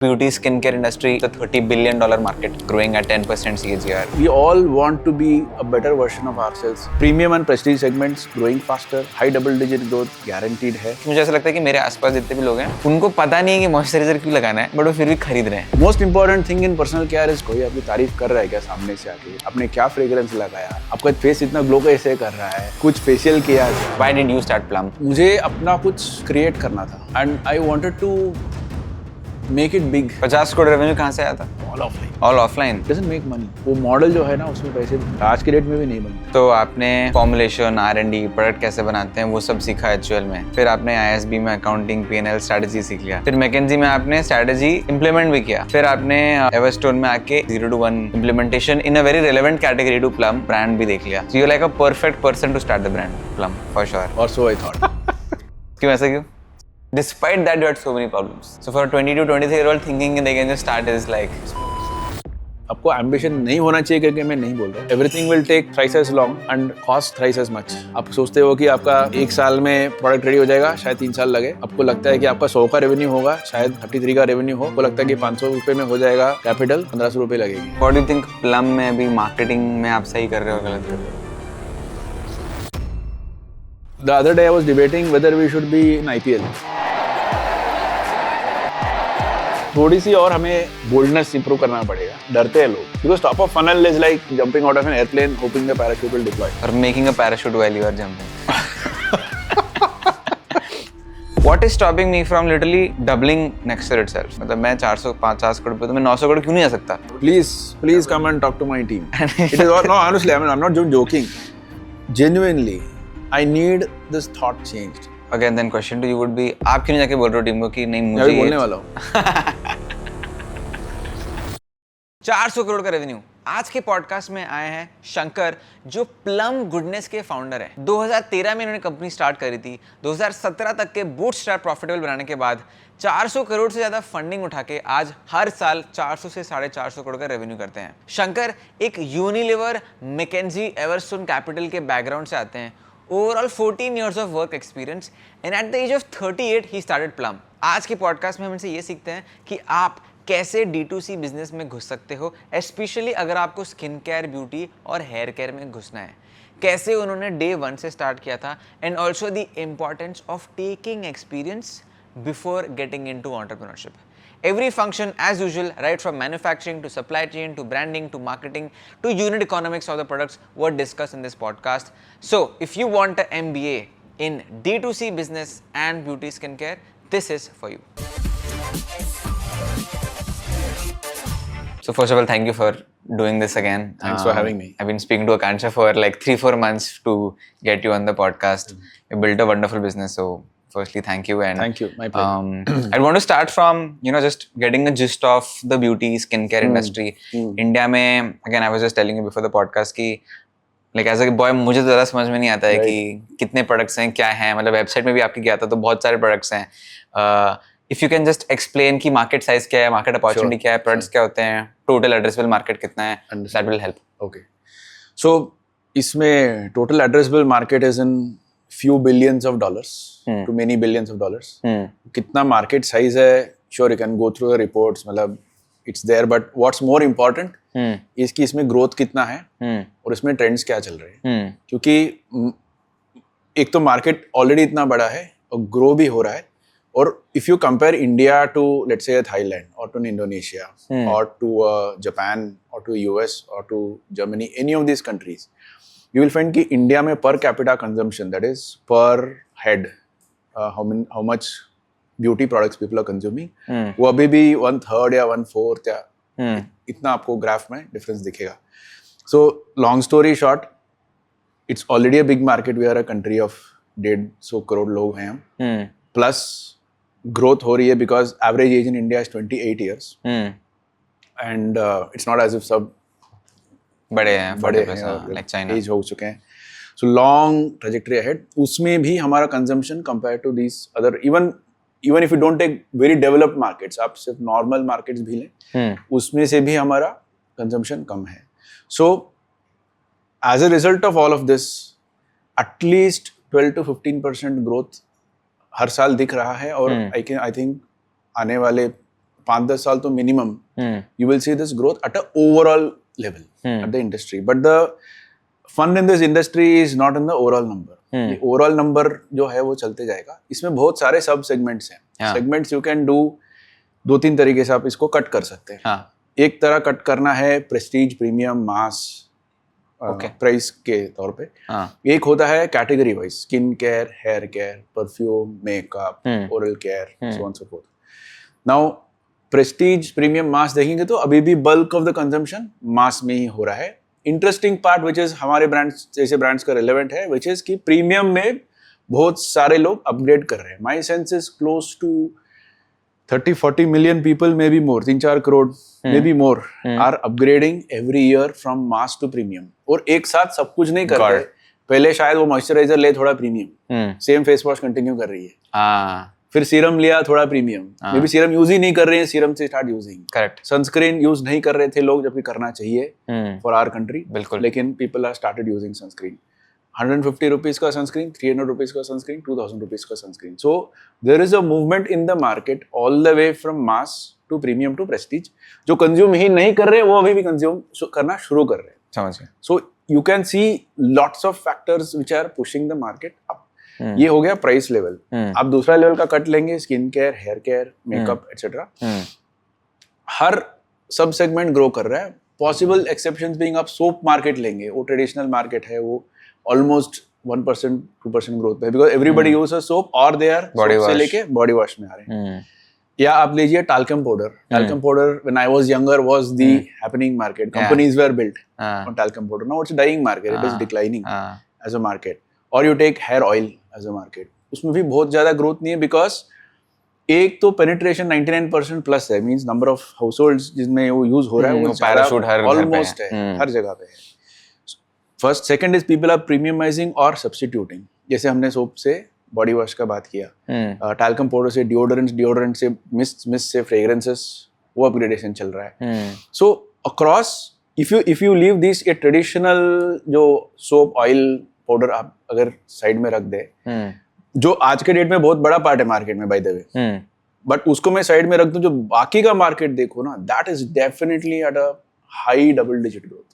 Beauty skincare industry is a $30 billion market growing at 10% CAGR. We all want to be a better version of ourselves. Premium and prestige segments growing faster, high double-digit growth guaranteed है. मुझे ऐसा लगता है कि मेरे आसपास जितने भी लोग हैं उनको पता नहीं है कि मॉइस्चराइजर क्यों लगाना है, बट वो फिर भी खरीद रहे हैं. Most important thing in personal care is कोई आपकी तारीफ कर रहा है क्या सामने से आके? आपने क्या फ्रेग्रेंस लगाया? आपका फेस इतना ग्लो कैसे कर रहा है? कुछ फेशियल किया? Why did you start Plum? मुझे अपना कुछ क्रिएट करना था and I wanted to make it big. 50 crore revenue कहाँ से आया था? All offline. Doesn't make money. वो मॉडल जो है ना उसमें पैसे आज के डेट में भी नहीं बनते. तो आपने फॉर्मुलेशन, R&D, प्रोडक्ट कैसे बनाते हैं वो सब सीखा HUL में. फिर आपने ISB में अकाउंटिंग, P&L स्ट्रेटजी सीख लिया. फिर McKinsey में आपने स्ट्रेटजी इंप्लीमेंट भी किया. फिर आपने Everstone में आके 0 to 1 implementation in a very relevant category to Plum brand भी देख लिया. So you're like a perfect person to start the brand Plum for sure. Or so I thought. क्यों ऐसा क्यों? Despite that, you had so many problems. So for a 22, 23-year-old thinking they can just start is like. आपको ambition नहीं होना चाहिए क्योंकि मैं नहीं बोल रहा. Everything will take thrice as long and cost thrice as much. आप सोचते हो कि आपका 1 साल में प्रोडक्ट रेडी हो जाएगा, शायद 3 साल लगे. आपको लगता है कि आपका 100 का रेवेन्यू होगा, शायद 33 का रेवेन्यू हो. आपको लगता है कि 500 रुपए में हो जाएगा कैपिटल, 1500 रुपए लगेगी. What do you think Plum में अभी मार्केटिंग में आप सही कर रहे हो गलत कर रहे हो? The other day I was debating whether we should be in IPL. थोड़ी सी और हमें बोल्डनेस इंप्रूव करना पड़ेगा. डरते हैं लोग. Because top of funnel is like jumping out of an airplane, hoping the parachute will deploy. Or making a parachute while you are jumping. What is stopping me from literally doubling next year itself? मतलब मैं 450 करोड़ पे तो मैं 900 करोड़ क्यों नहीं आ सकता? Please come and talk to my team. It is all, no, honestly, I'm not joking. Genuinely, I need this thought changed. Again, then question to you would be, आप क्यों नहीं जाके बोल रहे हो टीम को कि नहीं मुझे मैं बोलने वाला हूँ. 400 करोड़ का रेवेन्यू. आज के पॉडकास्ट में आए हैं शंकर जो प्लम गुडनेस के फाउंडर हैं. 2013 में इन्होंने कंपनी स्टार्ट करी थी. 2017 तक के बूटस्ट्रैप प्रॉफिटेबल बनाने के बाद 400 करोड़ से ज्यादा फंडिंग उठा के आज हर साल 400 से 450 करोड़ का रेवेन्यू करते हैं. शंकर एक यूनिलीवर, मैकेंजी, एवरस्टोन कैपिटल के बैकग्राउंड से आते हैं. Overall 14 years of work experience and at the age of 38 he started Plum. आज के पॉडकास्ट में हम इनसे ये सीखते हैं कि आप कैसे D2C बिजनेस में घुस सकते हो, स्पेशली अगर आपको स्किन केयर, ब्यूटी और हेयर केयर में घुसना है. कैसे उन्होंने डे 1 से स्टार्ट किया था and also the importance of taking experience before getting into entrepreneurship. Every function as usual, right from manufacturing to supply chain to branding to marketing to unit economics of the products were discussed in this podcast. So if you want an MBA in D2C business and beauty skincare, this is for you. So first of all, thank you for doing this again. Thanks for having me. I've been speaking to Akansha for like 3-4 months to get you on the podcast. You built a wonderful business, so firstly, thank you. And thank you. My pleasure. I want to start from, just getting a gist of the beauty skincare industry. India में, again, I was just telling you before the podcast कि like as a boy मुझे तो ज़्यादा समझ में नहीं आता है कि कितने products हैं, क्या हैं. मतलब वेबसाइट में भी आपके गया था तो बहुत सारे products हैं. If you can just explain कि market size क्या है, market opportunity क्या है, products क्या होते हैं, total addressable market कितना है, that will help. Okay. So इसमें total addressable market is in few billions of dollars to many billions of dollars. कितना market size है, sure you can go through the reports, मतलब it's there, but what's more important इसकी इसमें growth कितना है और इसमें trends क्या चल रहे हैं. क्योंकि एक तो market already इतना बड़ा है और grow भी हो रहा है. और if you compare India to let's say Thailand or to Indonesia or to Japan or to US or to Germany, any of these countries, you will find कि इंडिया में per capita consumption, that is per head, how much beauty products people are consuming, वो अभी भी 1/3 या 1/4 या इतना आपको graph में डिफरेंस दिखेगा. So long story short, it's already a big market. We are a country of 150 crore लोग हैं हम. Plus growth हो रही है because average age in India is 28 years. And it's not as if सब बड़े हैं like China एज हो चुके हैं. So long trajectory ahead. उसमें भी हमारा consumption compare to this other, even if you don't take very developed markets, आप सिर्फ नॉर्मल मार्केट्स भी लें, उसमें से भी हमारा कंजम्पशन कम है. So as a result of all of this at least 12 to 15% growth हर साल दिख रहा है. और आई थिंक आने वाले 5-10 साल तो minimum you will see this growth at a overall level at the industry. But the fun in this industry is not in the overall number. ये overall number जो है वो चलते जाएगा. इसमें बहुत सारे सब segments हैं. Segments you can do 2-3 तरीके से आप इसको कट कर सकते हैं. एक तरह कट करना है प्रेस्टीज, प्रीमियम, मास प्राइस के तौर पे. एक होता है category wise, skin care, hair care, perfume, makeup, oral care, so on so forth. Now prestige, premium, mass देखेंगे तो अभी भी bulk of the consumption mass में ही हो रहा है. इंटरेस्टिंग पार्ट विच इज हमारे ब्रांड्स जैसे ब्रांड्स का रिलेवेंट है, विच इज कि प्रीमियम में बहुत सारे लोग अपग्रेड कर रहे हैं. My sense is close to 30-40 million people, maybe more, 3-4 crore, maybe more, are upgrading every year from mass to premium. और एक साथ सब कुछ नहीं कर रहे. पहले शायद वो मॉइस्चराइजर ले थोड़ा premium, same face wash continue कर रही है, फिर सीरम लिया थोड़ा premium, may be serum use ही नहीं कर रहे हैं, सीरम से start using. Correct. Sunscreen use नहीं कर रहे थे लोग, जबकि करना चाहिए फॉर आवर कंट्री. बिल्कुल. लेकिन people are started using sunscreen. 150 rupees का सनस्क्रीन, 300 रुपीज का सनस्क्रीन, 2000 रुपीज का sunscreen. So there is a movement in the market all the way from mass to premium to prestige. जो consume ही नहीं कर रहे वो अभी भी कंज्यूम करना शुरू कर रहे हैं. समझिए. So you can see lots of factors which are pushing the market up. ये हो गया प्राइस लेवल. आप दूसरा लेवल का कट लेंगे, skin care, hair care, makeup etcetera. हर सब सेगमेंट ग्रो कर रहा है. पॉसिबल एक्सेप्शंस बीइंग आप सोप मार्केट लेंगे, वो ट्रेडिशनल मार्केट है, वो ऑलमोस्ट 1% 2% ग्रोथ पे है, बिकॉज एवरीबडी यूजेस सोप और दे आर से लेके बॉडी वॉश में आ रहे हैं. या आप लीजिए talcum powder. Talcum powder when I was younger was the happening market. Companies were built on talcum powder. Now it's dying market, it is declining as a market. और you take hair oil as a market, उसमें भी बहुत ज्यादा growth नहीं है, because एक तो penetration 99% plus है, मींस नंबर ऑफ हाउसहोल्ड्स जिसमें वो यूज हो रहा है वो पैराशूट ऑलमोस्ट है, हर जगह पे है. First. Second is people are premiumising और सब्स्टिट्यूटिंग. जैसे हमने सोप से बॉडी वॉश का बात किया, टाल्कम पाउडर से डिओडोरेंट से मिस्ट से फ्रेग्रेंसेस, वो अपग्रेडेशन चल रहा है. So across if you leave this a traditional जो सोप ऑयल पाउडर आप अगर साइड में रख दे, जो आज के डेट में बहुत बड़ा पार्ट है मार्केट में बाय द वे, बट उसको मैं साइड में रख दूं, जो बाकी का मार्केट देखो ना, that is definitely at a high double digit growth.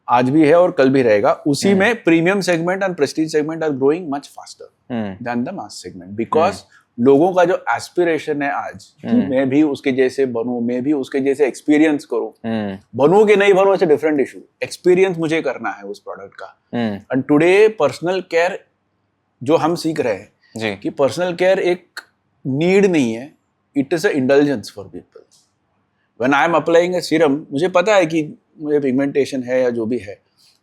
आज भी है और कल भी रहेगा. उसी में premium segment and prestige segment are growing much faster than the mass segment, because लोगों का जो एस्पिरेशन है आज, मैं भी उसके जैसे बनूं, मैं भी उसके जैसे एक्सपीरियंस करूं. बनूं कि नहीं बनूं, it's a different issue. Experience मुझे करना है उस प्रोडक्ट का. एंड टुडे पर्सनल केयर जो हम सीख रहे हैं कि पर्सनल केयर एक नीड नहीं है, it is a indulgence for people. When I am applying a serum, मुझे पता है कि मुझे पिगमेंटेशन है या जो भी है,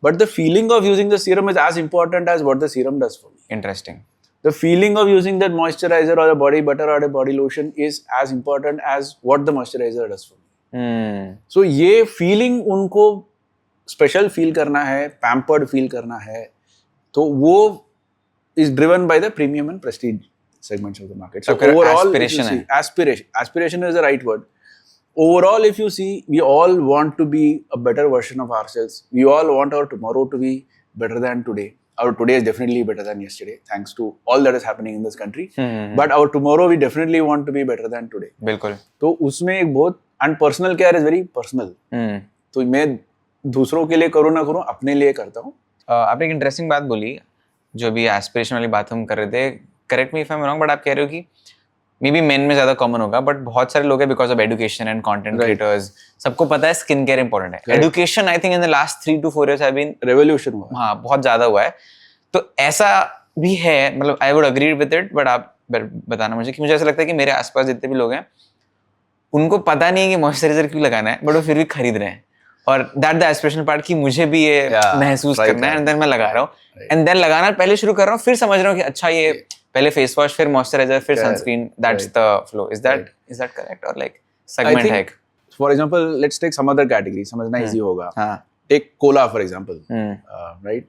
but the feeling of using the serum is as important as what the serum does for me. Interesting. The feeling of using that moisturiser और अ बॉडी बटर और a body lotion is as important as what the moisturiser does for me. So ये feeling उनको special feel करना है, pampered feel करना है, तो वो is driven by the premium and Prestige segments of the market. So overall, aspiration is the right word. Overall, if you see, we all want to be a better version of ourselves. We all want our tomorrow to be better than today. Our today is definitely better than yesterday, thanks to all that is happening in this country. But our tomorrow, we definitely want to be better than today. बिल्कुल. तो उसमें एक बहुत and personal care is very personal. तो मैं दूसरों के लिए करूँ ना करूँ, अपने लिए करता हूँ. आपने एक इंटरेस्टिंग बात बोली, जो भी एस्पिरेशन वाली बात हम कर रहे थे. Correct me if I am wrong, but आप कह रहे हो कि मे बी मेन में ज्यादा कॉमन होगा, बट बहुत सारे लोग हैं because of education and content creators, सबको पता है स्किन केयर इंपॉर्टेंट है. Education I think in the last 3 to 4 years have been revolution हुआ. हाँ, बहुत ज्यादा हुआ है. तो ऐसा भी है, मतलब I would agree with it, but आप बताना मुझे, कि मुझे ऐसा लगता है कि मेरे आसपास जितने भी लोग हैं उनको पता नहीं है कि मॉइस्चराइजर क्यों लगाना है, बट वो फिर भी खरीद रहे हैं. और दैट द एस्पिरेशनल पार्ट कि मुझे भी ये महसूस करना है, एंड देन मैं लगा रहा हूँ, एंड देन लगाना पहले शुरू कर रहा हूँ, फिर समझ रहा हूँ कि अच्छा ये पहले फेस वॉश, फिर मॉइस्चराइजर, फिर sunscreen. That's the flow. Is that correct, और लाइक सेगमेंट है? For example, let's take some other category, समझना इजी होगा. Take cola for example, right?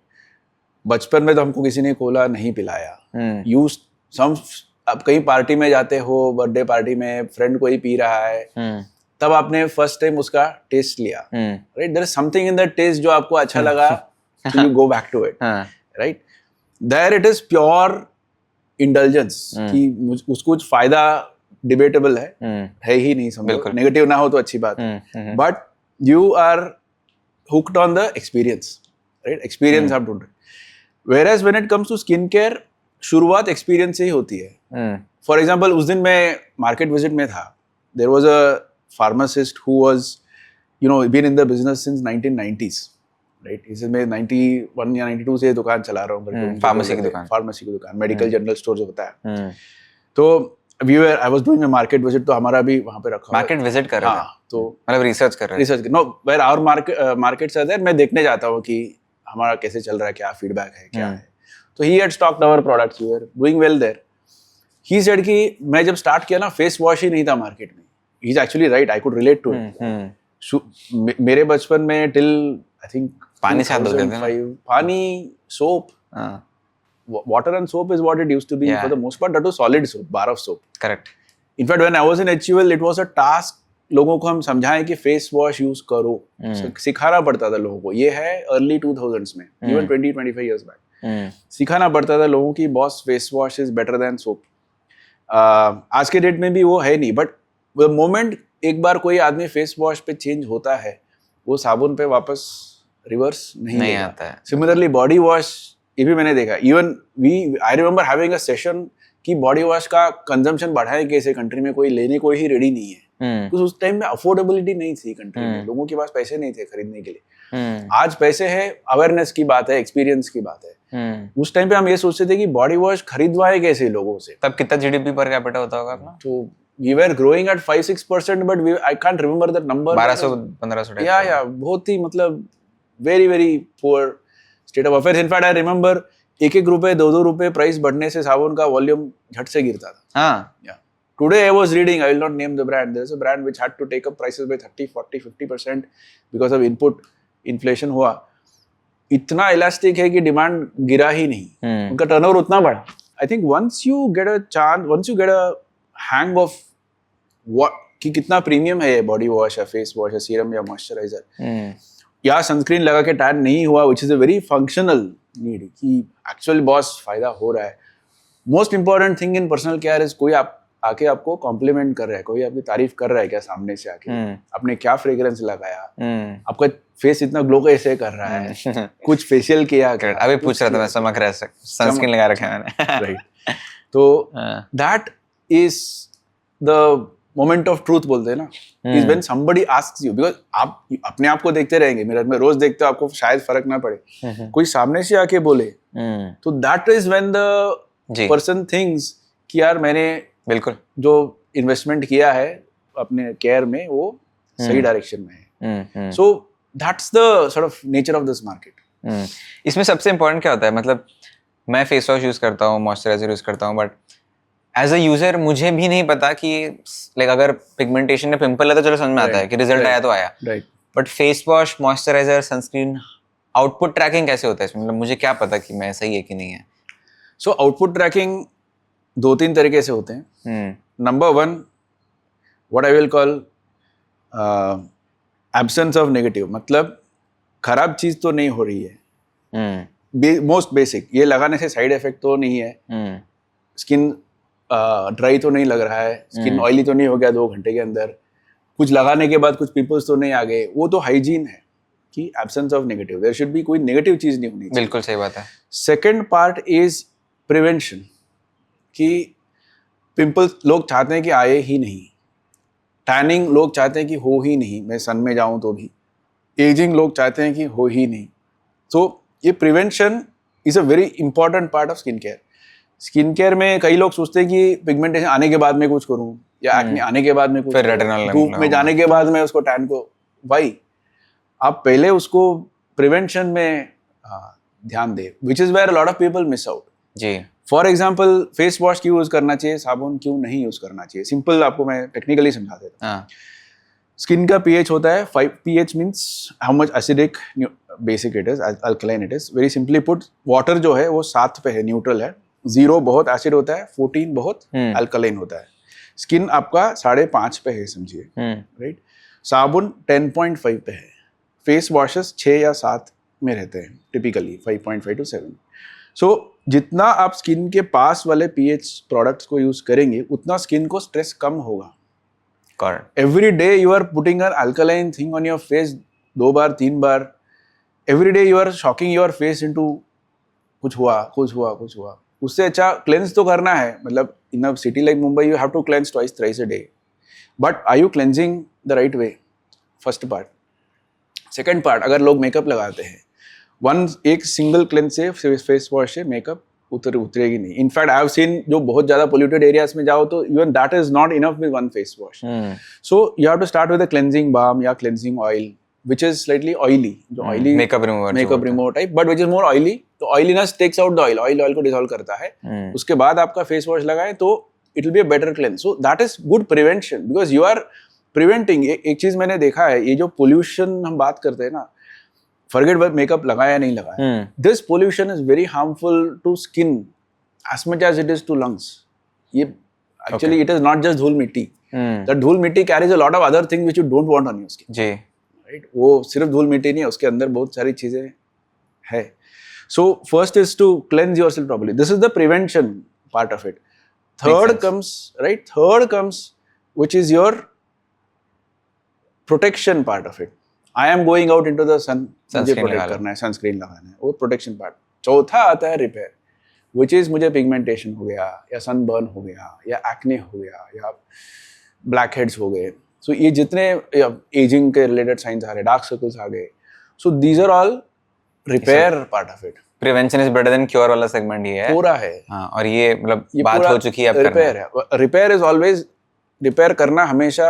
बचपन में तो हमको किसी ने कोला नहीं पिलाया. यू सम, अब कहीं पार्टी में जाते हो, बर्थडे पार्टी में फ्रेंड कोई पी रहा है, तब आपने फर्स्ट टाइम उसका टेस्ट लिया, right? There is something in that taste जो आपको अच्छा लगा, you go back to it, right? There it is pure indulgence कि उसको कुछ फायदा डिबेटेबल है ही नहीं, समझो नेगेटिव ना हो तो अच्छी बात है, but you are hooked on the experience, right? Experience आप ढूंढ रहे, whereas when it comes to skin care शुरुआत एक्सपीरियंस से ही होती है। फॉर एग्जाम्पल उस दिन मैं मार्केट विजिट में था, there was a pharmacist who was been in the business since 1990s, right? इसे मैं 91 या 92 से दुकान चला रहा हूँ, फार्मेसी की दुकान, मेडिकल जनरल स्टोर जो होता है। तो आई was doing a market visit, तो हमारा भी वहाँ पे रखा, मार्केट विजिट कर रहे थे, तो मतलब रिसर्च कर रहे थे। No, where our markets are there, मैं देखने जाता हूँ कि हमारा कैसे चल रहा है, क्या फीडबैक है, क्या है। तो he had stocked our products, we were doing well there. He said कि मैं जब स्टार्ट किया ना, फेस वॉश ही नहीं था मार्केट में। He is actually right, I could relate to it. मेरे बचपन में टिल आई थिंक पानी से हाथ धोते थे ना, पानी, soap, water and soap is what it used to be for the most part. That was solid soap, bar of soap. Correct. In fact, when I was in HUL, it was a task, लोगों को हम समझाएं कि face wash use करो, सिखाना पड़ता था लोगों को। ये है अर्ली 2000s में, इवन 20-25 years back, सिखाना पड़ता था लोगों की boss face wash is better then soap. आज के डेट में भी वो है नहीं, बट द मोमेंट एक बार कोई आदमी फेस वॉश पे चेंज होता है, वो साबुन पे वापस रिवर्स नहीं आता है। सिमिलरली बॉडी वॉश, ये भी मैंने देखा, even I remember having a session कि बॉडी वॉश का कंजम्पशन बढ़ाएं कैसे, कंट्री में कोई लेने को ही रेडी नहीं है, क्योंकि उस टाइम में अफोर्डेबिलिटी नहीं थी कंट्री में, लोगों के पास पैसे नहीं थे खरीदने के लिए। आज पैसे है, अवेयरनेस की बात है, एक्सपीरियंस की बात है। उस टाइम पे हम ये सोचते थे कि बॉडी वॉश खरीदवाए कैसे लोगों से। तब कितना जीडीपी पर कैपिटा होता होगा अपना? तो we were growing at 5-6%, but I can't remember the number. 1200-1500 या बहुत ही मतलब very very poor state of affairs. In fact, I remember एक रुपए 2 रुपए प्राइस बढ़ने से साबुन का वॉल्यूम झट से गिरता था। हाँ, yeah. Today I was reading, I will not name the brand. There is a brand which had to take up prices by 30, 40, 50% because of input inflation हुआ। इतना इलास्टिक है कि डिमांड गिरा ही नहीं, उनका टर्नओवर उतना बढ़ा। I think once you get a hang of what कि कितना प्रीमियम है ये बॉडी वॉश या फेस वॉश या सीरम या मॉइस्चराइजर, या सनस्क्रीन लगा के टैन नहीं हुआ, which is a very functional need, कि एक्चुअली बॉस फायदा हो रहा है। Most important thing in personal care is कोई आके आपको कॉम्प्लीमेंट कर रहा है, कोई आपकी तारीफ कर रहा है क्या सामने से आके, आपने क्या फ्रेग्रेंस लगाया, आपका फेस इतना ग्लो कैसे कर रहा है, कुछ फेशियल किया। अभी पूछ रहा था मैं, चमक रहा है, सनस्क्रीन लगा रखा है मैंने, राइट। तो that is the moment of truth बोलते हैं ना, is when somebody asks you, because आप अपने आप को देखते रहेंगे मिरर में, रोज देखते हो, आपको शायद फर्क ना पड़े, कोई सामने से आके बोले तो that is when the person thinks कि यार मैंने बिल्कुल जो इन्वेस्टमेंट किया है अपने केयर में वो सही डायरेक्शन में है। So that's the sort of nature of this market. इसमें सबसे इम्पोर्टेंट क्या होता है, मतलब मैं फेस वॉश यूज करता हूँ, मॉइस्चराइजर यूज करता हूँ, बट एज अ यूजर मुझे भी नहीं पता कि लाइक अगर पिगमेंटेशन में पिंपल है तो चलो समझ में आता है कि रिजल्ट आया तो आया, but face wash, moisturiser, sunscreen, output tracking कैसे होता है इसमें, मतलब मुझे क्या पता कि मैं सही है कि नहीं है? सो आउटपुट ट्रैकिंग 2-3 तरीके से होते हैं। Number 1, what I will call absence of negative, मतलब खराब चीज तो नहीं हो रही है, मोस्ट बेसिक, ये लगाने से साइड इफेक्ट तो नहीं है, स्किन ड्राई तो नहीं लग रहा है, स्किन ऑयली तो नहीं हो गया 2 घंटे के अंदर, कुछ लगाने के बाद कुछ पिंपल्स तो नहीं आ गए, वो तो हाइजीन है कि absence of negative, there should be कोई नेगेटिव चीज नहीं होनी चाहिए। बिल्कुल सही बात है। सेकंड पार्ट इज प्रिवेंशन, कि पिंपल्स लोग चाहते हैं कि आए ही नहीं, टैनिंग लोग चाहते हैं कि हो ही नहीं, मैं सन में जाऊं तो भी, एजिंग लोग चाहते हैं कि हो ही नहीं। तो ये prevention is a very important part of skin care. Skin care में कई लोग सोचते हैं कि पिगमेंटेशन आने के बाद में कुछ करूं, या एक्ने आने के बाद में कुछ, फिर रेटिनॉल धूप में जाने के बाद में उसको टैन को, भाई आप पहले उसको प्रिवेंशन में ध्यान दे, which is where a lot of people miss out. जी, फॉर एग्जाम्पल फेस वॉश क्यों यूज करना चाहिए, साबुन क्यों नहीं यूज करना चाहिए, सिंपल आपको मैं टेक्निकली समझा देता हूँ। स्किन का pH होता है 5, pH means how much acidic basic it is, alkaline it is. Very simply put, water जो है वो 7 पे है, न्यूट्रल है, 0 बहुत एसिड होता है, 14 बहुत अल्कलाइन होता है। स्किन आपका 5.5 पे है समझिए, राइट। साबुन 10.5 पे है, फेस वॉशेस 6 या 7 में रहते हैं टिपिकली, 5.5 to 7। सो जितना आप स्किन के पास वाले पीएच प्रोडक्ट्स को यूज करेंगे उतना स्किन को स्ट्रेस कम होगा. Correct. Every day you are putting an alkaline thing on your face 2 बार 3 बार. Every day you are shocking your face into कुछ हुआ. उससे अच्छा क्लेंस तो करना है. मतलब in a city like Mumbai you have to cleanse twice thrice a day. But are you cleansing the right way? First part. Second part, अगर लोग मेकअप लगाते हैं, एक सिंगल क्लेंस से फेस वॉश से मेकअप उतरेगी नहीं. इनफैक्ट आई हैव सीन जो बहुत ज्यादा पोल्यूटेड एरियाज में जाओ तो even that is not enough with one face wash. So you have to start with a cleansing balm या cleansing oil which is slightly oily, जो oily makeup remover type, but which is more oily. तो oiliness takes out the oil को dissolve करता है. उसके बाद आपका face wash लगाएं तो it will be a better cleanse. So that is good prevention because you are preventing. एक चीज मैंने देखा है, ये जो pollution हम बात करते हैं ना, forget makeup लगाया या नहीं लगाया, this pollution is very harmful to skin as much as it is to lungs. ये actually it is not just धूल मिट्टी. The धूल मिट्टी carries a lot of other things which you don't want on your skin. Ji. Right? वो सिर्फ धूल मिट्टी नहीं है, उसके अंदर बहुत सारी चीजें है. So first is to cleanse yourself properly. This is the prevention part of it. Third comes which is your protection part of it. I am going out into the sun, मुझे प्रोटेक्ट करना है, sunscreen लगाना है, वो protection part. चौथा आता है repair, which is मुझे पिगमेंटेशन हो गया या सनबर्न हो गया या एक्ने हो गया या ब्लैक हेड्स हो गए. सो ये जितने एजिंग के रिलेटेड साइंस आ रहे, डार्क सर्कल्स आ गए, so these are all repair part of it. Prevention is better than cure वाला सेगमेंट ये है पूरा है. हाँ, और ये मतलब बात हो चुकी है, अब रिपेयर है. रिपेयर इज ऑलवेज, रिपेयर करना हमेशा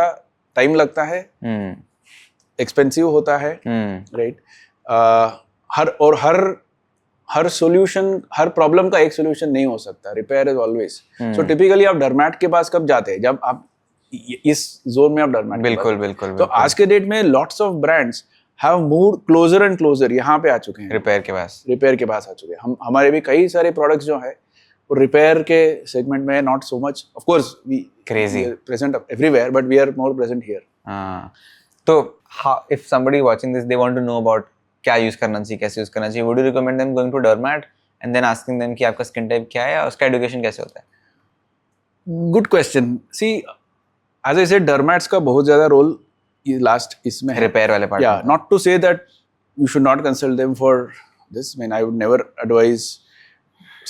टाइम लगता है, एक्सपेंसिव होता है, राइट. हर सॉल्यूशन, हर प्रॉब्लम का एक सॉल्यूशन नहीं हो सकता. Repair is always. So typically आप डर्मैट के पास कब जाते हैं? जब आप इस जोन में आप डर्मैट. बिल्कुल. तो आज के डेट में lots of brands have moved closer and closer, यहाँ पे आ चुके हैं, रिपेयर के पास आ चुके हैं. हमारे भी कई सारे प्रोडक्ट्स जो है वो रिपेयर के सेगमेंट में. Not so much, of course we present everywhere, but we are more present here. तो if somebody watching this, they want to know about क्या यूज करना चाहिए, कैसे यूज करना चाहिए, would you recommend them going to dermat and then asking them कि आपका skin type क्या है और उसका एजुकेशन कैसे होता है? Good question. See, as I said, dermats का बहुत ज़्यादा रोल लास्ट इसमें है, रिपेयर वाले part. Yeah, not to say that you should not consult them for this. I mean, I would never advise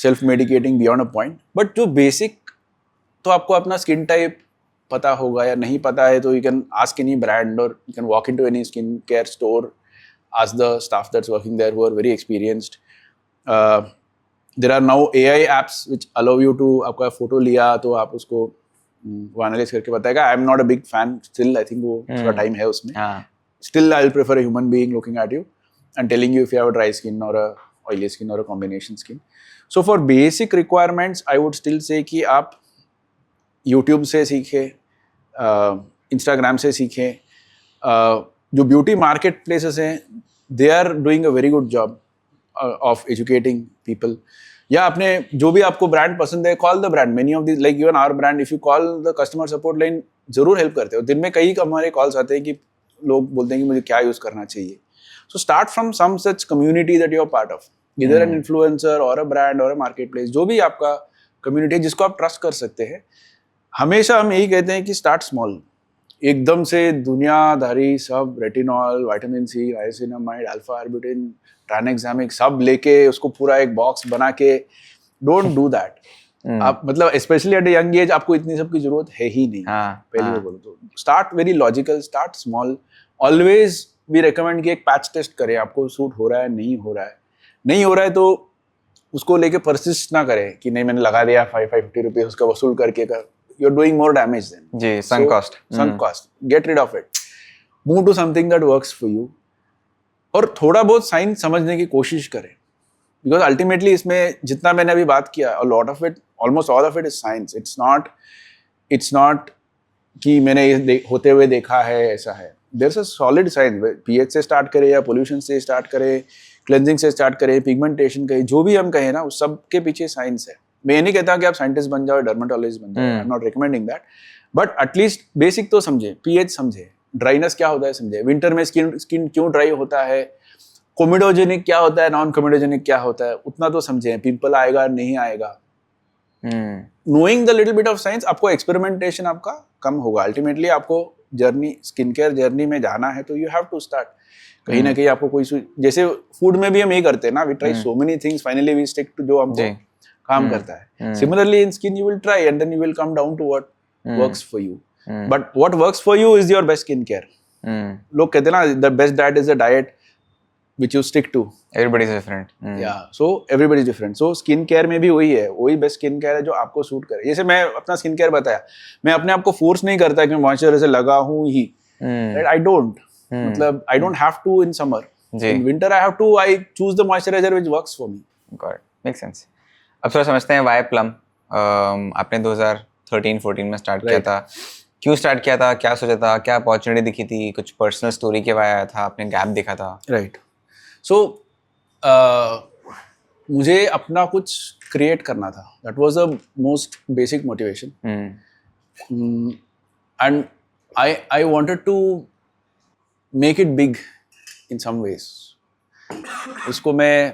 self-medicating beyond a point. But जो basic, तो आपको अपना skin type पता होगा या नहीं पता है, तो you can ask any brand or you can walk into any skin care store, ask the staff that's working there who are very experienced. There are now AI apps which allow you to, आपका photo लिया तो आप उसको वो analyse करके बताएगा. आई am not a big fan still. I think वो थोड़ा टाइम है उसमें. Still I will prefer a human being looking at you and telling you if you have a dry skin और अ ऑयली स्किन और a combination skin. So for basic requirements I would still say कि आप YouTube से सीखें, Instagram से सीखें. जो beauty market places हैं, they are doing a very good job of educating people. या आपने जो भी आपको ब्रांड पसंद है, call the brand. Many of this, like even our brand, if you call the customer support line, जरूर help करते हो. दिन में कई हमारे कॉल्स आते हैं कि लोग बोलते हैं कि मुझे क्या यूज करना चाहिए. So start from some such community that you are part of, इधर एन इन्फ्लुएंसर और अ ब्रांड और अ मार्केट प्लेस, जो भी आपका कम्युनिटी है जिसको आप ट्रस्ट कर सकते हैं. हमेशा हम यही कहते हैं कि स्टार्ट स्मॉल. एकदम से दुनियादारी सब retinol, vitamin C, niacinamide, alpha arbutin, tranexamic सब लेके उसको पूरा एक बॉक्स बना के, डोंट डू दैट. आप मतलब specially at a young age आपको इतनी सब की जरूरत है ही नहीं. पहली बार बोलो तो start very logical, start small. Always we recommend कि एक पैच टेस्ट करें, आपको सूट हो रहा है, नहीं हो रहा है तो उसको लेके परसिस्ट ना करें कि नहीं मैंने लगा दिया 550 रुपीज उसका वसूल करके कर. You are doing more damage then. जी, sunk cost. Get rid of it. Move to something that works for you. और थोड़ा बहुत साइंस समझने की कोशिश करें, बिकॉज अल्टीमेटली इसमें जितना मैंने अभी बात किया, lot of it, almost all of it is science. It's not कि मैंने ये होते हुए देखा है, ऐसा है. There is a solid science. PH से स्टार्ट करें या पोल्यूशन से स्टार्ट करें, क्लेंजिंग से स्टार्ट करें, पिगमेंटेशन कहें, जो भी हम कहें ना, उस सब के पीछे साइंस है. मैं ये नहीं कहता कि आप साइंटिस्ट बन जाओ, डर्मेटोलॉजिस्ट बन जाओ. आई am not recommending that. But at least basic तो समझे, पीएच समझे, ड्राइनेस क्या होता है समझे, विंटर में स्किन क्यों ड्राई होता है, कोमेडोजेनिक क्या होता है, नॉन कोमेडोजेनिक क्या होता है, उतना तो समझे, पिंपल आएगा नहीं आएगा, knowing the little bit of science, आपको एक्सपेरिमेंटेशन आपका कम होगा। अल्टीमेटली आपको जर्नी, स्किन केयर जर्नी में जाना है तो यू हैव टू स्टार्ट कहीं ना कहीं आपको कोई जैसे फूड में भी हम यही करते हैं ना, we try so many things, finally we stick to जो हमको काम करता है। Similarly in skin you will try and then you will come down to what works for you, but what works for you is your best skin care. लोग कहते हैं ना the best diet is the diet which you stick to. Everybody is different. Yeah, so everybody is different. So skin care में भी वही है, वही best skin care है जो आपको सूट करे। जैसे मैं अपना स्किन केयर बताया, मैं अपने आप को फोर्स नहीं करता कि मॉइस्चराइजर लगा हूँ ही, right? I don't, मतलब I don't have to in summer. In winter I have to, I choose the moisturizer which works for me. Got it, makes sense. अब थोड़ा समझते हैं why Plum. आपने 2013-14 में स्टार्ट किया था, क्यों स्टार्ट किया था, क्या सोचा था, क्या अपॉर्चुनिटी दिखी थी, कुछ पर्सनल स्टोरी के बारे आया था, आपने गैप देखा था? राइट। सो मुझे अपना कुछ क्रिएट करना था, that was the most basic motivation, and I wanted to make it big in some ways. इसको मैं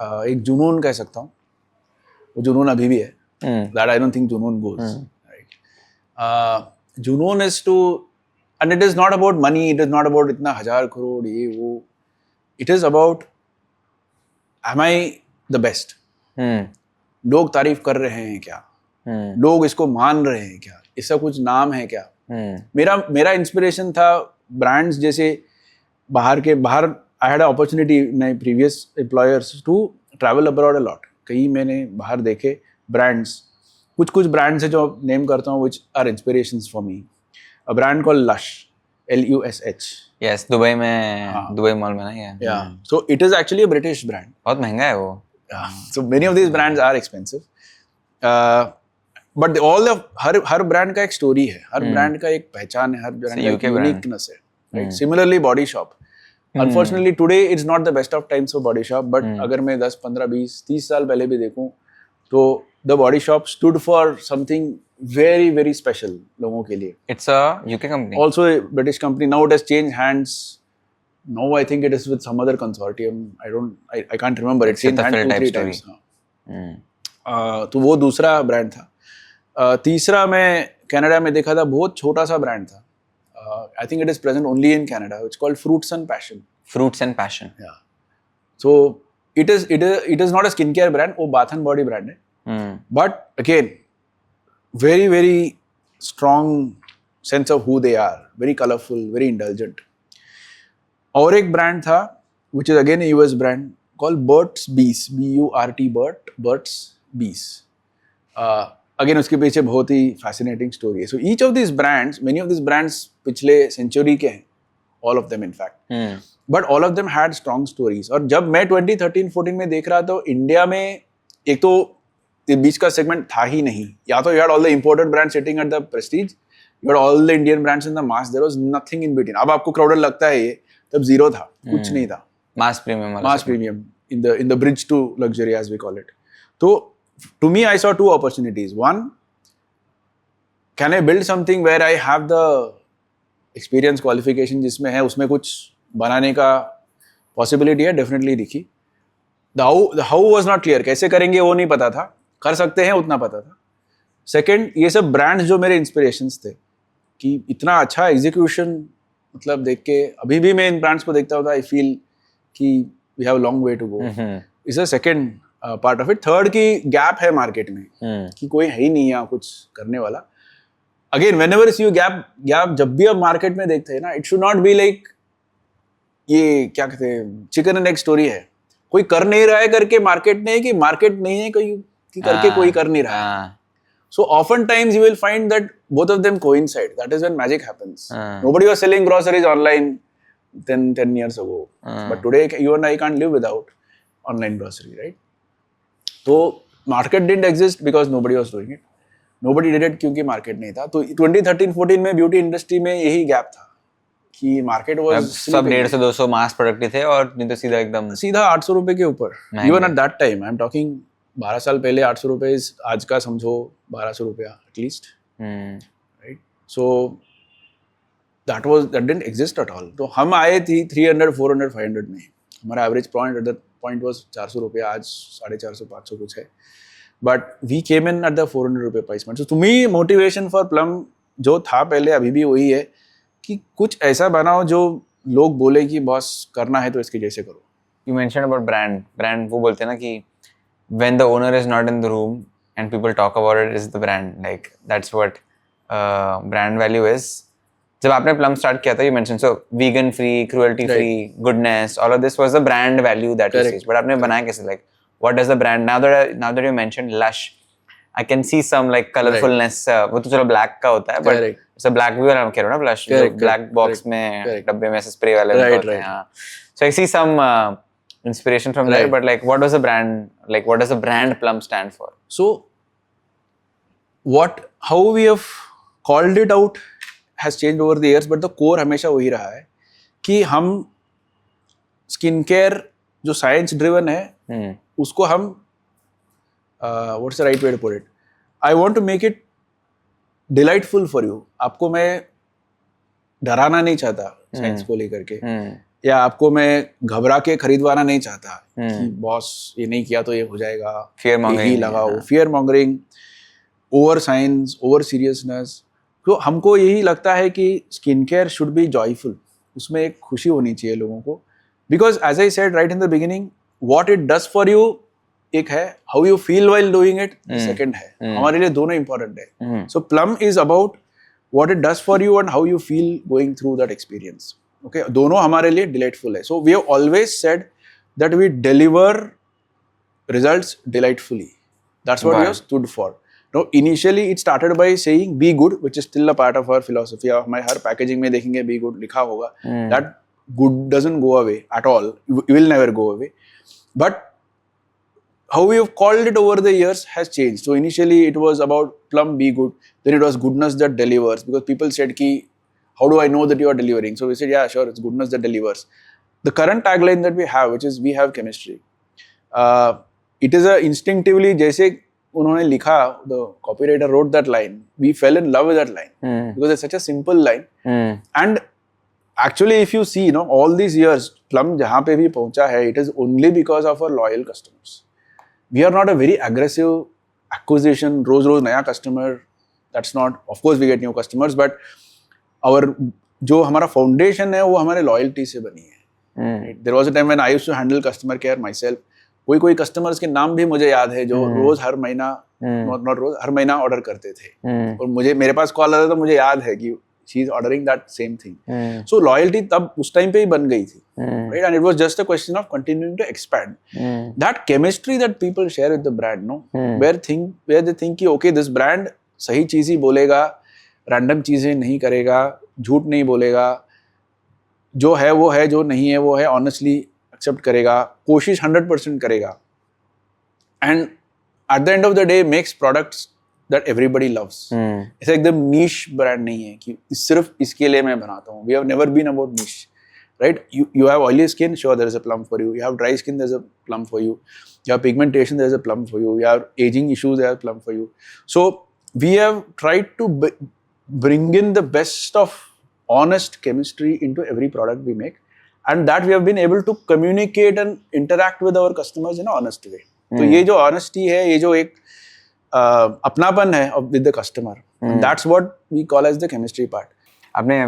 एक जुनून कह सकता हूँ, वो जुनून अभी भी है, दैट आई डोंट थिंक जुनून गोज, राइट। जुनून is too, and it is not about money, it is not about इतना 1000 करोड़ ये वो, it is about am I the best? लोग तारीफ कर रहे हैं क्या? लोग इसको मान रहे हैं क्या? इसका कुछ नाम है क्या? मेरा इंस्पिरेशन था ब्रांड्स, जैसे बाहर I had an opportunity in my previous employers to travel abroad a lot. कई मैंने बाहर देखे ब्रांड्स, कुछ ब्रांड्स है जो नेम करता हूँ which are inspirations for me. A brand called Lush, LUSH. Yes, Dubai में, दुबई मॉल में ना ये। Yeah, so it is actually a British brand. बहुत महंगा है वो। Yeah, so many of these brands are expensive. But her brand का एक स्टोरी है, हर ब्रांड का एक पहचान है, हर ब्रांड का एक यूनिकनेस है, right? Similarly Body Shop. Unfortunately today it's not the best of times for Body Shop, but अगर मैं 10, 15, 20, 30 साल पहले भी देखूं तो the Body Shop stood for something very very special लोगों के लिए. It's a UK company. Also a British company. Now it has changed hands. Now I think it is with some other consortium. I can't remember. It's changed hands 2-3 times. तो वो दूसरा brand था। तीसरा मैं Canada में देखा था, बहुत छोटा सा ब्रांड था। I think it is present only in Canada. It's called Fruits and Passion. Fruits and Passion. Yeah. So it is not a skincare brand. वो Bath and Body brand है. But again, very very strong sense of who they are, very colorful, very indulgent. और एक brand था which is again a US brand called Burt's Bees, BURT, Burt's Bees. Again उसके पीछे बहुत ही fascinating story है. So each of these brands, many of these brands पिछले century के हैं, all of them in fact. But all of them had strong stories. और जब मैं 2013-14 में देख रहा था, इंडिया में एक तो बीच का सेगमेंट था ही नहीं, या तो you had all the imported brands sitting at the prestige, you had all the Indian brands in the mass, there was nothing in between. अब आपको crowded लगता है ये, तब zero था, कुछ नहीं था. Mass premium in the bridge to luxury as we call it. तो to me I saw two opportunities. One, can I build something where I have the experience qualification जिसमें है, उसमें कुछ बनाने का possibility है, definitely दिखी. The how was not clear, कैसे करेंगे वो नहीं पता था, कर सकते हैं उतना पता था. सेकेंड, ये सब ब्रांड्स जो मेरे इंस्पिरेशंस थे, कि इतना अच्छा एग्जीक्यूशन, मतलब देख के अभी भी मैं इन ब्रांड्स को देखता होता, आई फील कि we have long way to go. Is a second part of it. Third की गैप है मार्केट में, कि कोई है ही नहीं यहाँ कुछ करने वाला. अगेन व्हेनेवर यू गैप जब भी आप मार्केट में देखते हैं ना, it should not be like ये क्या कहते हैं चिकन एंड एग स्टोरी है, कोई कर नहीं रहा है करके मार्केट नहीं है, कि मार्केट नहीं है कोई कि करके कोई कर नहीं रहा है. So oftentimes you will find that both of them coincide. That is when magic happens. Nobody was selling groceries online 10 years ago. But today you and I can't live without online grocery, right? So market didn't exist because nobody was doing it. Nobody did it क्योंकि market नहीं था. तो 2013-14 में beauty industry में यही gap था, कि market was सब 150-200 मास प्रोडक्ट थे, और नहीं तो सीधा एकदम सीधा 800 रुपए के ऊपर. Even at that time, I'm talking 12 साल पहले 800 रुपए आज का समझो 1200 रुपया at least, right? So that didn't exist at all. तो हम आए थे 300, 400, 500 में, हमारा average point at that point was 400 रुपये, आज 450 500 कुछ है, but we came in at the 400 रुपये price point. So to me motivation for Plum जो था पहले अभी भी वही है कि कुछ ऐसा बनाओ जो लोग बोले कि बॉस करना है तो इसके जैसे करो. You mentioned about brand वो बोलते हैं ना कि when the owner is not in the room and people talk about it is the brand, like that's what brand value is. जब आपने प्लम स्टार्ट किया था you mentioned so vegan free, cruelty free, goodness, all of this was the brand value that you see. But आपने बनाया कैसे, like what does the brand, now that you mentioned Lush, I can see some like colorfulness. वो तो चलो black का होता है, but it's a black भी वाला कह रहे हो ना Lush, जो black box में डब्बे में से स्प्रे वाले होते हैं. हाँ. So I see some inspiration from there, but like what does the brand Plum stand for? So how we have called it out has changed over the years, but the core हमेशा वही रहा है कि हम skin care जो science driven है उसको हम what's the right way to put it? I want to make it delightful for you. आपको मैं डराना नहीं चाहता साइंस को लेकर के, या आपको मैं घबरा के खरीदवाना नहीं चाहता कि बॉस ये नहीं किया तो ये हो जाएगा, fear mongering यही लगाओ, fear mongering, over science, over seriousness. तो हमको यही लगता है कि skin care should be joyful, उसमें एक खुशी होनी चाहिए लोगों को. Because as I said right in the beginning, what it does for you एक है, how you feel while doing it second है. हमारे लिए दोनों इंपॉर्टेंट है. So Plum is about what it does for you and how you feel going through that experience. Okay, दोनों हमारे लिए डिलाइटफुल है. So we have always said that we deliver results delightfully. That's what we have stood for. No, initially it started by saying be good, which is still a part of our philosophy. हमारे हर packaging में देखेंगे be good लिखा होगा. That good doesn't go away at all. It will never go away. But how we have called it over the years has changed. So initially it was about Plum be good. Then it was goodness that delivers, because people said ki how do I know that you are delivering? So we said yeah, sure, it's goodness that delivers. The current tagline that we have, which is we have chemistry. It is a instinctively जैसे उन्होंने लिखा, the copywriter wrote that line, we fell in love with that line because it's such a simple line. And actually if you see, you know, all these years Plum जहाँ पे भी पहुँचा है, it is only because of our loyal customers. We are not a very aggressive acquisition, रोज नया customer. That's not, of course we get new customers, but our जो हमारा foundation है वो हमारे loyalty से बनी है. There was a time when I used to handle customer care myself. कोई कस्टमर्स के नाम भी मुझे याद है जो रोज हर महीना नॉट रोज हर महीना ऑर्डर करते थे, और मेरे पास कॉल आता था तो मुझे याद है कि she is ordering that same thing. So loyalty तब उस टाइम पे ही बन गई थी, राइट? And it was just a question of continuing to expand that chemistry that people share with the brand, no, where they think कि okay this brand सही चीज ही बोलेगा, रैंडम चीजें नहीं करेगा, झूठ नहीं बोलेगा, जो है वो है, जो नहीं है वो है, ऑनेस्टली एक्सेप्ट करेगा, कोशिश 100% करेगा, and eight the end of the day makes products that everybody loves. ऐसा एकदम नीश ब्रांड नहीं है कि सिर्फ इसके लिए मैं बनाता हूँ. We have never been about niche, right? You have oily skin, sure there is a Plum for you. You have dry skin, there is a Plum for you. You have pigmentation, there is a Plum for you. You have aging issues, there is a Plum for you. So we have tried to bring in the best of honest chemistry into every product we make. And that we have been able to communicate and interact with our customers in an honest way. तो ये जो honesty है, ये जो एक अपनापन है with the customer, that's what we call as the chemistry part. आपने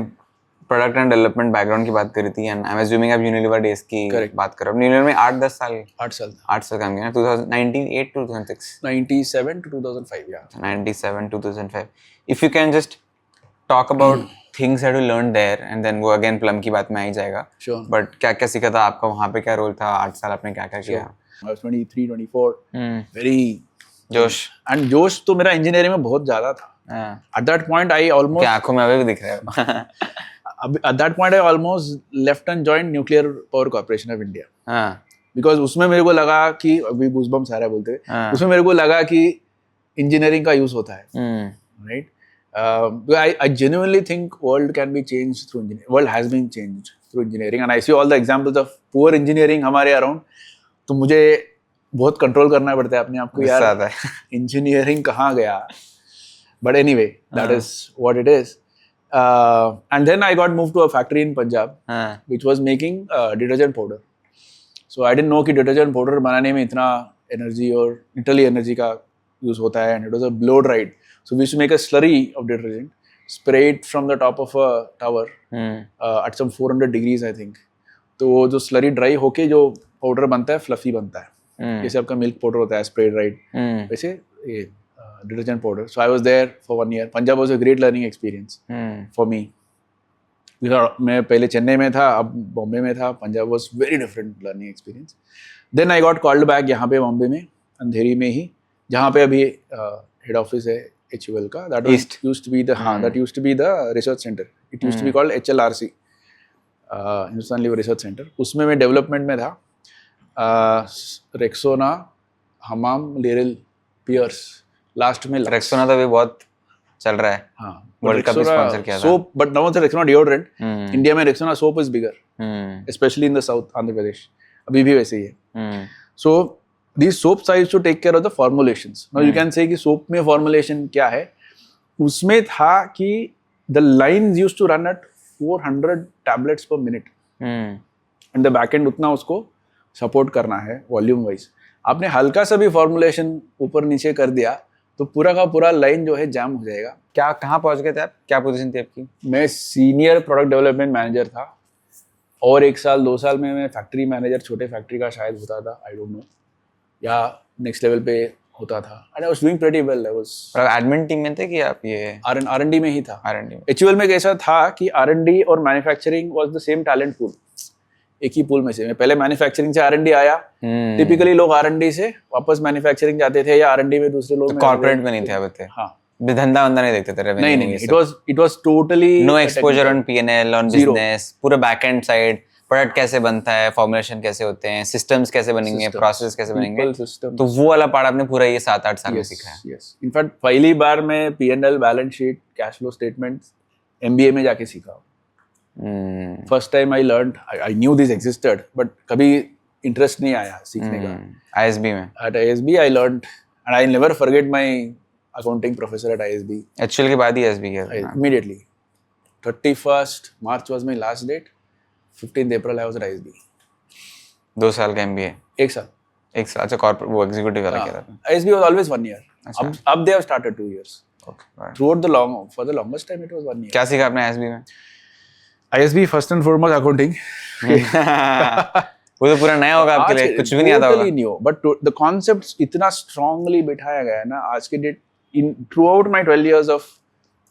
प्रोडक्ट एंड डेवलपमेंट बैकग्राउंड की बात करी थी, एंड आई एम अज्यूमिंग आप यूनिलीवर डेज की बात कर रहे हो. यूनिलीवर में 8 साल काम किया, 2098 to 2006, 97 to 2005, yeah. 97 to 2005. If you can just talk about things that you learned there, and then वो again प्लम की बात में आ ही जाएगा. Sure. But क्या सीखा था आपका वहाँ पे, क्या रोल था, 8 साल आपने क्या किया? I was 23, 24, very जोश. and जोश तो मेरा इंजीनियरिंग में बहुत ज्यादा था. At that point I almost, क्या आंखों में अभी भी दिख रहा है? at that point I almost left and joined Nuclear Power Corporation of India. Because उसमें मेरे को लगा कि अभी गूज़बम्स आ रहा है बोलते हुए, उसमें मेरे को लगा कि इंजीनियरिंग का यूज होता है, right? I genuinely think world can be changed through engineering. World has been changed through engineering, and I see all the examples of poor engineering हमारे around. तो मुझे बहुत कंट्रोल करना पड़ता है अपने आप को, यार इंजीनियरिंग कहाँ गया. But anyway, that is what it is. And then I got moved to a factory in Punjab, which was making detergent powder. So I didn't know कि डिटर्जेंट पाउडर बनाने में इतना एनर्जी और लिटरली एनर्जी का use होता है. And it was a blow dried. So we used to make a slurry of detergent, spray it from the top of a tower at some 400 degrees I think. तो वो जो slurry dry होके जो powder बनता है fluffy बनता है. जैसे आपका मिल्क पाउडर होता है स्प्रे ड्राइड, वैसे ये detergent powder. So I was there for 1 year. Punjab was a great learning experience for me. मैं पहले चेन्नई में था, अब बॉम्बे में था. Punjab was very different learning experience. Then I got called back यहाँ पे बॉम्बे में, अंधेरी में ही, जहाँ पे अभी हेड ऑफिस है HUL का. That used to be the that used to be the research center. It used to be called HLRC, Hindustan Lever Research Center. उसमें मैं डेवलपमेंट में था. रेक्सोना, हमाम, लिरिल, पियर्स लास्ट में. रेक्सोना तो भी बहुत चल रहा है. हाँ, वर्ल्ड कप स्पॉन्सर किया था. Soap, but now Rexona deodorant. India में Rexona soap is bigger, specially in the south Andhra Pradesh. अभी भी वैसे ही है. सो these soaps I used to take care of the formulations. Now you can say कि soap में formulation क्या है. उसमें था कि the lines used to run at 400 tablets per minute. And the back end उतना उसको support करना है volume wise. आपने हल्का सा भी formulation ऊपर नीचे कर दिया तो पूरा का पूरा लाइन जो है जाम हो जाएगा. क्या कहाँ पहुँच गए थे आप? क्या पोजीशन थी आपकी? मैं सीनियर प्रोडक्ट डेवलपमेंट मैनेजर था और 1 साल 2 साल में मैं फैक्ट्री मैनेजर छोटे फैक्ट्री का शायद होता था. आई डोंट नो, या नेक्स्ट लेवल पे होता था. And I was doing pretty well. I was admin team में थे कि आप ये R&D में ही था. R&D में HUL में कैसा था कि R&D और manufacturing was the same talent pool. एक ही पूल में से मैं पहले मैन्युफैक्चरिंग से R&D आया. टिपिकली लोग R&D से वापस मैन्युफैक्चरिंग जाते थे या R&D में दूसरे लोग कॉर्पोरेट में नहीं थे अब थे. हाँ, धंधा वंदा नहीं देखते थे. रेवेन्यू नहीं, it was totally no exposure on P&L on business. पूरा बैक एंड साइड, प्रोडक्ट कैसे बनता है, फॉर्मुलेशन कैसे होते हैं, सिस्टम्स कैसे बनेंगे, प्रोसेस कैसे बनेंगे. तो वो वाला पार्ट आपने पूरा ये 7-8 साल में सीखा है. यस, इनफैक्ट पहली बार मैं P&L, balance sheet, cash flow statements MBA में जाके सीखा. First time I learned. I knew this existed but कभी इंटरेस्ट नहीं आया सीखने का. ISB में, at ISB I learned and I never forget my accounting professor at ISB. HUL के बाद ही ISB किया immediately. 31st March was my last date. 15th April I was at ISB. 2 साल का MBA. 1 साल. अच्छा, कॉर्पोरेट वो एग्जीक्यूटिव वाला किया था. ISB was always 1 year. अब they have started 2 years. Okay. For the longest time it was 1 year. क्या सीखा आपने ISB में? ISB first and foremost accounting. वो तो पूरा नया होगा आपके लिए, कुछ भी नहीं आता होगा. Totally new, but the concepts इतना strongly बिठाया गया है ना आज के date. Throughout my 12 years of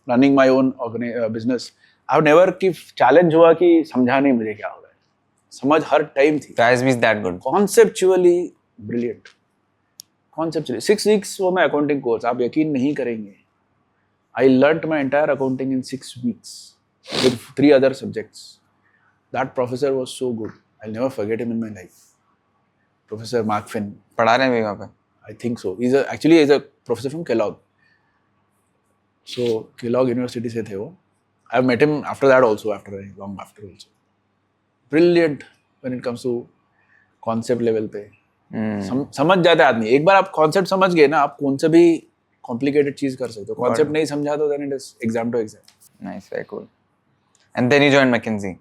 running my own business, I have never कि चैलेंज हुआ कि समझा नहीं मुझे क्या हो रहा है. समझ हर टाइम थी. ISB is that good. Conceptually brilliant. Conceptually 6 weeks वो मैं accounting course, आप यकीन नहीं करेंगे. I learnt my entire accounting in 6 weeks with 3 other subjects. That professor was so good. I'll never forget him in my life. Professor Mark Finn. पढ़ा रहे हैं भी वहाँ पे? I think so. He's a professor from Kellogg. So Kellogg University से थे वो. I've met him after that also, long after also. Brilliant when it comes to concept level पे. समझ जाता है आदमी. एक बार आप concept समझ गए ना, आप कौन सा भी complicated चीज कर सकते हो. Concept नहीं समझा तो then it is exam to exam. Nice, very cool. And then you joined McKinsey.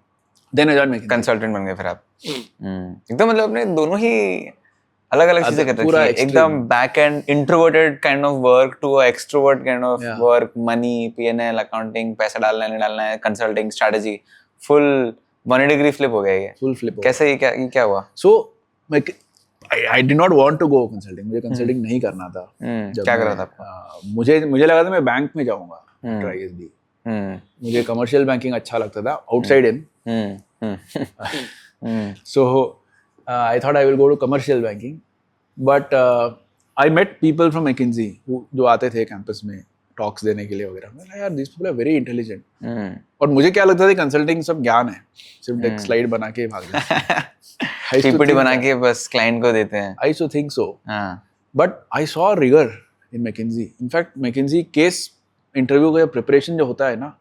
Then I joined McKinsey. Consultant बन गए फिर आप. एकदम मतलब अपने दोनों ही अलग-अलग चीजें करते थे. एकदम back end introverted kind of work to extrovert kind of work. Money, P&L, accounting, पैसा डालना है नहीं डालना है, consulting, strategy, full 180 degree flip हो गया ये. Full flip. कैसे ये क्या हुआ? So I did not want to go consulting. मुझे कंसल्टिंग नहीं करना था. क्या कर रहा था आपको? मुझे लगा था मैं बैंक में जाऊंगा. ISB. मुझे कमर्शियल बैंकिंग अच्छा लगता था, outside in. So I thought I will go to commercial banking, but I met people from McKinsey जो आते थे कैंपस में टॉक्स देने के लिए वगैरह. मैं यार these people are very intelligent. और मुझे क्या लगता था कंसल्टिंग सब ज्ञान है, सिर्फ एक स्लाइड बना के भाग जाते. PPT बना के बस क्लाइंट को देते हैं. I used to think so. But I saw rigor in McKinsey. In fact, McKinsey case interview का प्रिपरेशन जो होता है ना,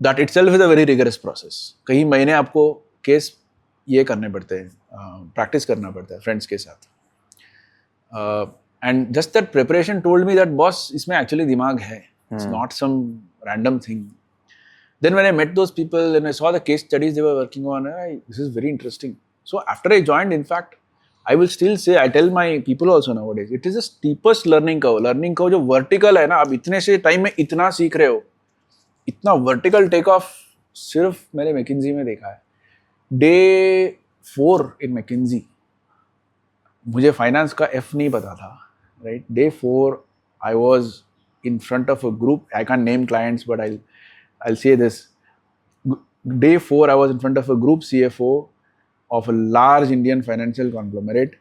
that itself is a very rigorous process. कई महीने आपको केस ये करने पड़ते हैं, प्रैक्टिस करना पड़ता है फ्रेंड्स के साथ. And just that preparation told me that boss इसमें एक्चुअली दिमाग है. It's not some random thing. Then when I met those people and I saw the case studies they were working on, this is very interesting. So after I joined, in fact, I will still say, I tell my people also nowadays, it is the steepest learning curve. Learning curve जो vertical है ना, आप इतने से time में इतना सीख रहे हो, इतना vertical take off सिर्फ मैंने McKinsey में देखा है. Day 4 in McKinsey, मुझे फाइनेंस का F नहीं पता था, right? Day 4, I was in front of a group. I can't name clients, but I'll say this. Day 4, I was in front of a group CFO of a large Indian financial conglomerate.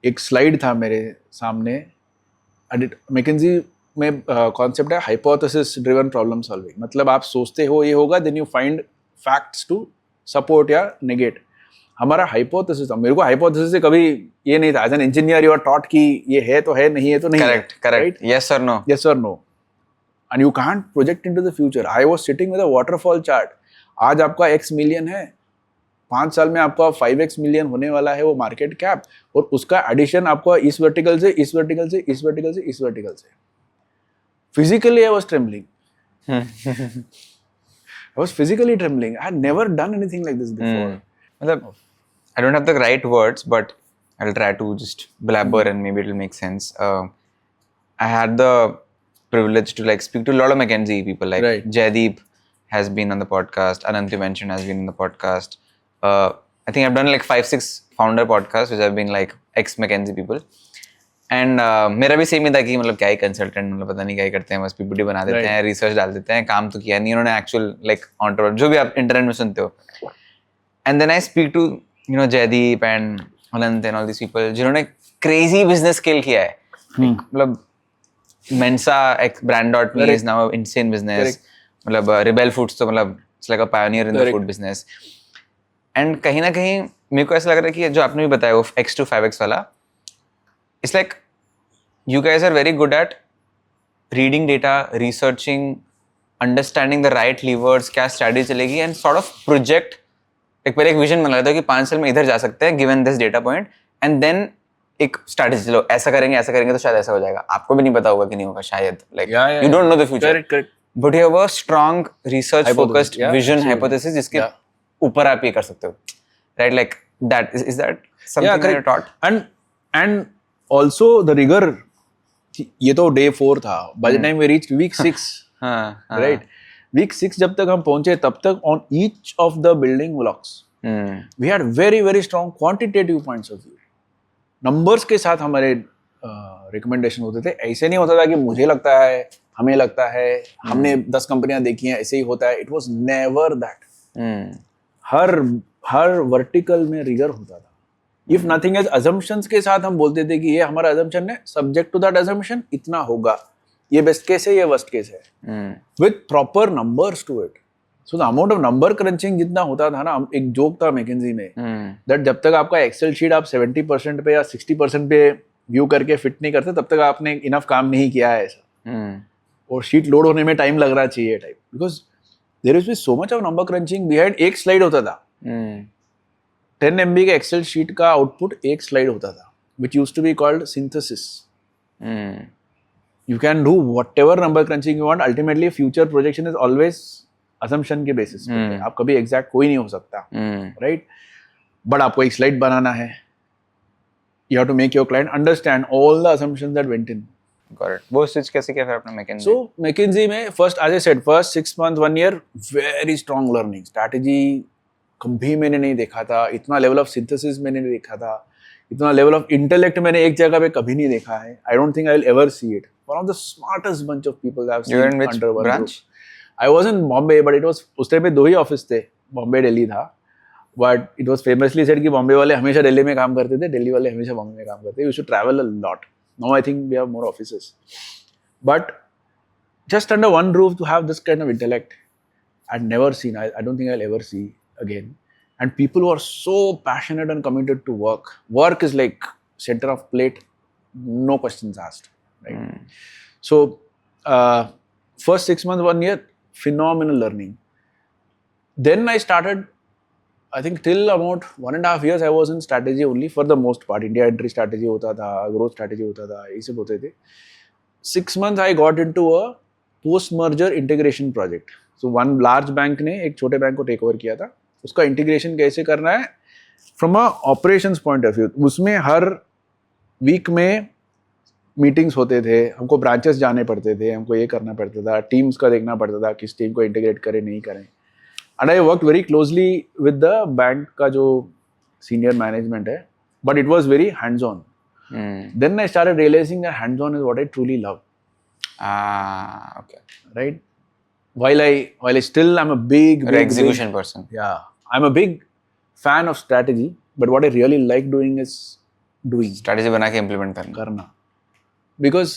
एक slide था मेरे सामने. McKinsey में concept है hypothesis driven problem solving. मतलब आप सोचते हो ये होगा, then you find facts to support या नेगेट. हमारा हाइपोथेसिस था. मेरे को हाइपोथेसिस से कभी ये नहीं था. As an engineer you are taught कि ये है तो है, नहीं है तो नहीं. करेक्ट. यस और नो. यस और no. And you can't project into the future. I was sitting with a waterfall chart. आज आपका X मिलियन है, 5 साल में आपका 5X मिलियन होने वाला है वो मार्केट कैप, और उसका एडिशन आपका इस वर्टिकल से, इस वर्टिकल से, इस वर्टिकल से, इस वर्टिकल से. Physically I was trembling. I was physically trembling. I had never done anything like this before. मतलब I don't have the right words, but I'll try to just blabber and maybe it'll make sense. I had the privilege to like speak to a lot of McKinsey people. Like Right. Jaideep has been on the podcast. Anant you mentioned has been on the podcast. I think I've done like 5-6 founder podcasts which have been like ex McKinsey people. And मेरा भी same ही था कि मतलब क्या ही consultant, मतलब पता नहीं क्या ही करते हैं, बस पीपीटी बना देते हैं, रिसर्च डाल देते हैं, काम तो किया नहीं उन्होंने एक्चुअल लाइक एंटरप्रेन्योर जो भी आप इंटरनेट में सुनते हो. And then I speak to Jaideep and Anant and all this people जिन्होंने क्रेजी बिजनेस स्केल किया है. मतलब Mensa brand.me is now insane business. मतलब रिबेल फूड्स तो मतलब it's like a pioneer in the food business. And कहीं ना कहीं मेरे को ऐसा लग रहा है कि जो आपने भी बताया वो X to 5X वाला, it's like you guys are very good at reading data, researching, understanding the right levers, क्या strategy चलेगी, and sort of project. एक पहले एक विजन बना लेते हो कि 5 साल में इधर जा सकते हैं given this data point, and then एक strategy चलो ऐसा करेंगे तो शायद ऐसा हो जाएगा. आपको भी नहीं पता होगा कि नहीं होगा शायद, like you don't know the future. Correct. But you have a strong research focused vision hypothesis जिसके ऊपर आप ये कर सकते हो, right? Like that is that something that you're taught? And also the rigor. ये तो day 4 था. By the time we reached week 6, right? Week 6 जब तक हम पहुंचे तब तक on each of the building blocks, we had very very strong quantitative points of view. Numbers के साथ हमारे recommendation होते थे. ऐसे नहीं होता था कि मुझे लगता है, हमें लगता है, हमने 10 कंपनियां देखी हैं, ऐसे ही होता है. It was never that. Her vertical में rigor होता था. If nothing else, assumptions के साथ हम बोलते थे कि ये हमारा assumption है, subject to that assumption इतना होगा, ये best case है, ये worst case है, with proper numbers to it. So the amount of number crunching जितना होता था ना, एक joke था McKinsey में, that जब तक आपका Excel sheet आप 70% पे या 60% पे view करके fit नहीं करते, तब तक आपने enough काम नहीं किया है ऐसा. और sheet load होने में time लग रहा चाहिए type. Because there is so much of number crunching behind. एक slide होता था. 10 MB के एक्सेल शीट का आउटपुट एक स्लाइड होता था, which used to be called synthesis. You can do whatever number crunching you want. Ultimately, future projection is always assumption के basis पे. आप कभी exact कोई नहीं हो सकता, right? But आपको एक स्लाइड बनाना है. You have to make your client understand all the assumptions that went in. Got it. वो स्विच कैसे किया फिर आपने McKinsey? So McKinsey में first, as I said, first 6 months, 1 year, very strong learning. Strategy कभी मैंने नहीं देखा था, इतना लेवल ऑफ सिंथेसिस मैंने नहीं देखा था, इतना लेवल ऑफ इंटेलेक्ट मैंने एक जगह पे कभी नहीं देखा है. आई don't think I will ever see it. One of the smartest bunch of people I have seen under one branch. I was in Bombay, but it was उस टाइम पे 2 ही ऑफिस थे, बॉम्बे दिल्ली था. But it was famously said कि बॉम्बे वाले हमेशा दिल्ली में काम करते थे, दिल्ली वाले हमेशा बॉम्बे में काम करते थे. We should travel a lot. Now I think we have more offices, but just under one roof to have this kind of intellect I had never seen. I don't think I will ever see again. And people who are so passionate and committed to work. Work is like center of plate, no questions asked, right? So first 6 months, 1 year, phenomenal learning. Then I started, I think till about 1.5 years I was in strategy only for the most part. India entry strategy hota tha, growth strategy hota tha, ये सब होते थे. 6 months I got into a post merger integration project. So one large bank ने एक छोटे bank को take over किया था. उसका इंटीग्रेशन कैसे करना है from a operations point of view उसमें हर वीक में मीटिंग्स होते थे, हमको ब्रांचेस जाने पड़ते थे, हमको ये करना पड़ता था, टीम्स का देखना पड़ता था, किस टीम को इंटीग्रेट करें नहीं करें. And I work very closely with the bank का जो सीनियर मैनेजमेंट है, but it was very hands on. Then I started realizing that hands on is what I truly love. Okay. Right? While I still am a big Execution person. Yeah, I'm a big fan of strategy, but what I really like doing is doing. Strategy बना के implement करना. Because,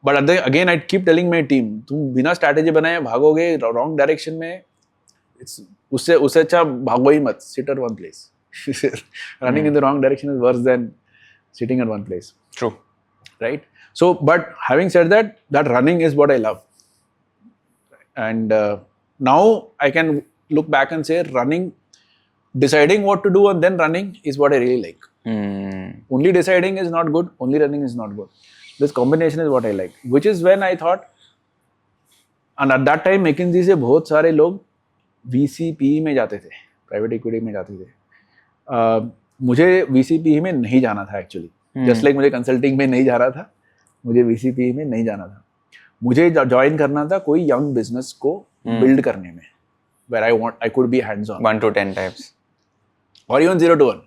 but again I keep telling my team, तुम बिना strategy बनाए भागोगे wrong direction में, उससे अच्छा भागो ही मत. Sit at one place. Running in the wrong direction is worse than sitting at one place. True. Right? So, but having said that, that running is what I love. And now I can look back and say running, deciding what to do and then running is what I really like. Only deciding is not good, only running is not good. This combination is what I like, which is when I thought, and at that time McKinsey से बहुत सारे लोग VCPE में जाते थे, private equity में जाते थे. मुझे VCPE में नहीं जाना था एक्चुअली, जस्ट लाइक मुझे कंसल्टिंग में नहीं जाना था, मुझे VCPE में नहीं जाना था. मुझे ज्वाइन करना था कोई यंग बिजनेस को बिल्ड करने में, where I could be hands on 1 to 10 types और इवन 0 to 1.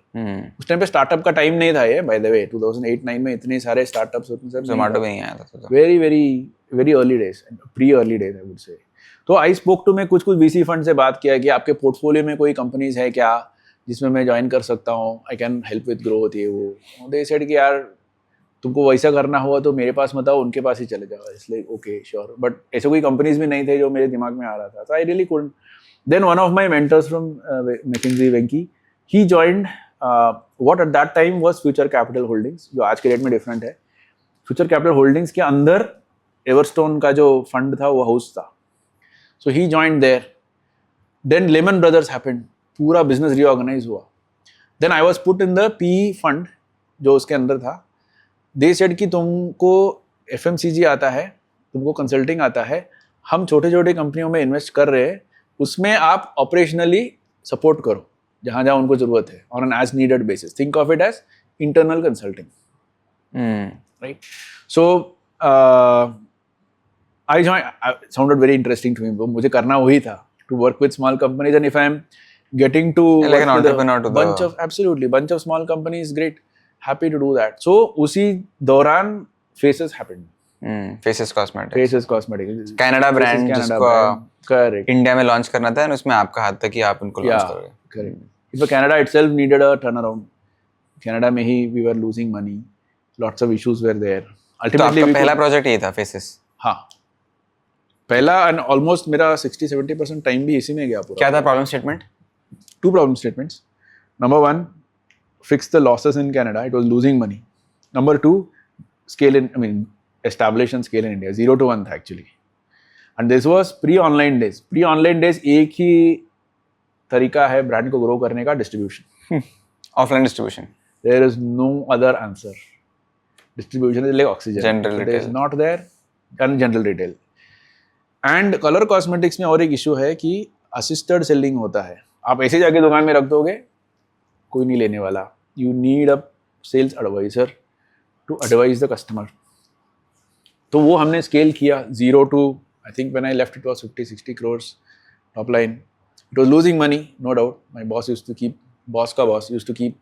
उस टाइम पे स्टार्टअप का टाइम नहीं था ये, बाय द वे 2008-9 में इतने सारे स्टार्टअप्स होते सब Zomato भी नहीं आया था. Very very very early days, pre early days I would say. तो आई स्पोक टू, मैं कुछ VC फंड से बात किया कि आपके पोर्टफोलियो में कोई कंपनीज है क्या जिसमें मैं ज्वाइन कर सकता हूँ, I can help with growth, ये वो. दे सेड कि यार तुमको वैसा करना हुआ तो मेरे पास मत आओ, उनके पास ही चले जाओ. इसलिए ओके श्योर, बट ऐसे कोई कंपनीज भी नहीं थे जो मेरे दिमाग में आ रहा था. तो I really couldn't. Then one of my mentors from McKinsey, Venky, he joined what at that time was Future Capital Holdings, जो आज के डेट में डिफरेंट है. फ्यूचर कैपिटल होल्डिंग्स के अंदर एवरस्टोन का जो फंड था वो हाउस था. So he joined there. Then Lehman brothers happened, पूरा बिजनेस रीऑर्गेनाइज हुआ. Then I was put in the P fund जो उसके अंदर था. दे सेड कि तुमको FMCG आता है, तुमको कंसल्टिंग आता है, हम छोटे छोटे कंपनियों में इन्वेस्ट कर रहे हैं, उसमें आप ऑपरेशनली सपोर्ट करो जहाँ जहाँ उनको जरूरत है, on an as needed basis. Think of it as internal consulting. Right? So I sounded very interesting to me. मुझे करना वही था, to work with small companies, and if I am getting to like an entrepreneur to bunch of absolutely bunch of small companies, great, happy to do that. So उसी दौरान Faces happened. Faces Cosmetics. Faces Cosmetics. Canada brand जिसको correct India में launch करना था, और उसमें आपका हाथ था कि आप उनको लॉन्च करोगे. Correct. If Canada itself needed a turnaround, Canada में ही we were losing money, lots of issues were there. तो आपका पहला प्रोजेक्ट ये था Faces? हाँ, पहला, and almost मेरा 60-70% टाइम भी इसी में गया पूरा. क्या था problem statement? Two problem statements. Number one, fix the losses in Canada. It was losing money. Number two, establish and scale in India. 0 to 1 था actually. And this was pre-online days. Pre-online days एक ही तरीका है brand को grow करने का, distribution. Offline distribution. There is no other answer. Distribution is like oxygen. General It retail. is not there. And general retail. And color cosmetics में और एक issue है कि assisted selling होता है. आप ऐसे जाके दुकान में रख दोगे, कोई नहीं लेने वाला. You need a sales advisor to advise the customer. तो वो हमने स्केल किया 0 to, I think when I left it was 50-60 crores top line. It was losing money, no doubt. My boss used to keep, boss का boss used to keep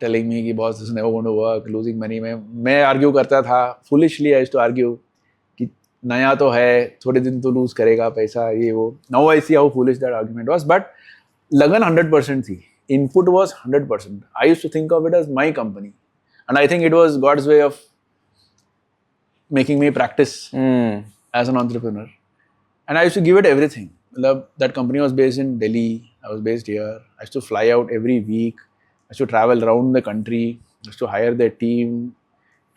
telling me कि boss this is never going to work, losing money. मैं argue करता था, foolishly I used to argue कि नया तो है, थोड़े दिन तो लूज करेगा पैसा, ये वो. Now I see how foolish that argument was, but लगन 100% थी. Input was 100%. I used to think of it as my company, and I think it was God's way of making me practice as an entrepreneur. And I used to give it everything. That company was based in Delhi. I was based here. I used to fly out every week. I used to travel around the country. I used to hire their team,